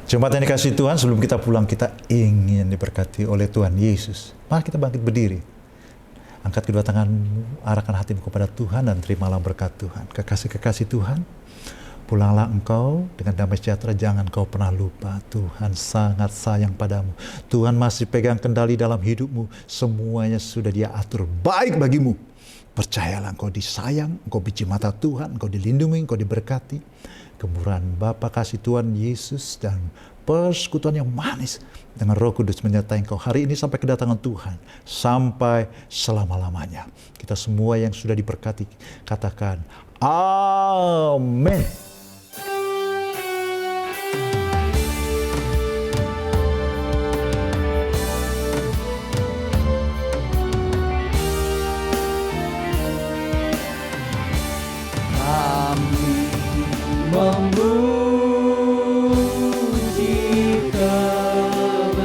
Jemaat yang dikasih Tuhan, sebelum kita pulang kita ingin diberkati oleh Tuhan Yesus. Mari kita bangkit berdiri. Angkat kedua tanganmu, arahkan hatimu kepada Tuhan dan terimalah berkat Tuhan. Kekasih-kekasih Tuhan, pulanglah engkau dengan damai sejahtera. Jangan kau pernah lupa, Tuhan sangat sayang padamu. Tuhan masih pegang kendali dalam hidupmu. Semuanya sudah Dia atur baik bagimu. Percayalah, engkau disayang, engkau biji mata Tuhan, engkau dilindungi, engkau diberkati. Kemurahan Bapa, kasih Tuhan Yesus, dan persekutuan yang manis dengan Roh Kudus menyertai engkau hari ini sampai kedatangan Tuhan, sampai selama-lamanya. Kita semua yang sudah diberkati, katakan amin. Memuji kebesaran-Mu,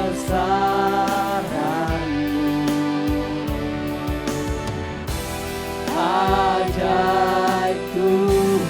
ajaib Tuhan,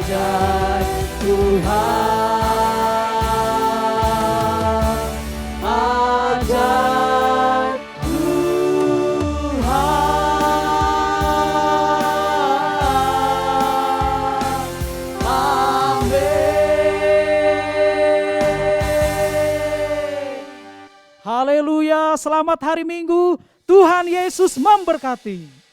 ajaib Tuhan, ajaib Tuhan. Amin. Haleluya, selamat hari Minggu. Tuhan Yesus memberkati.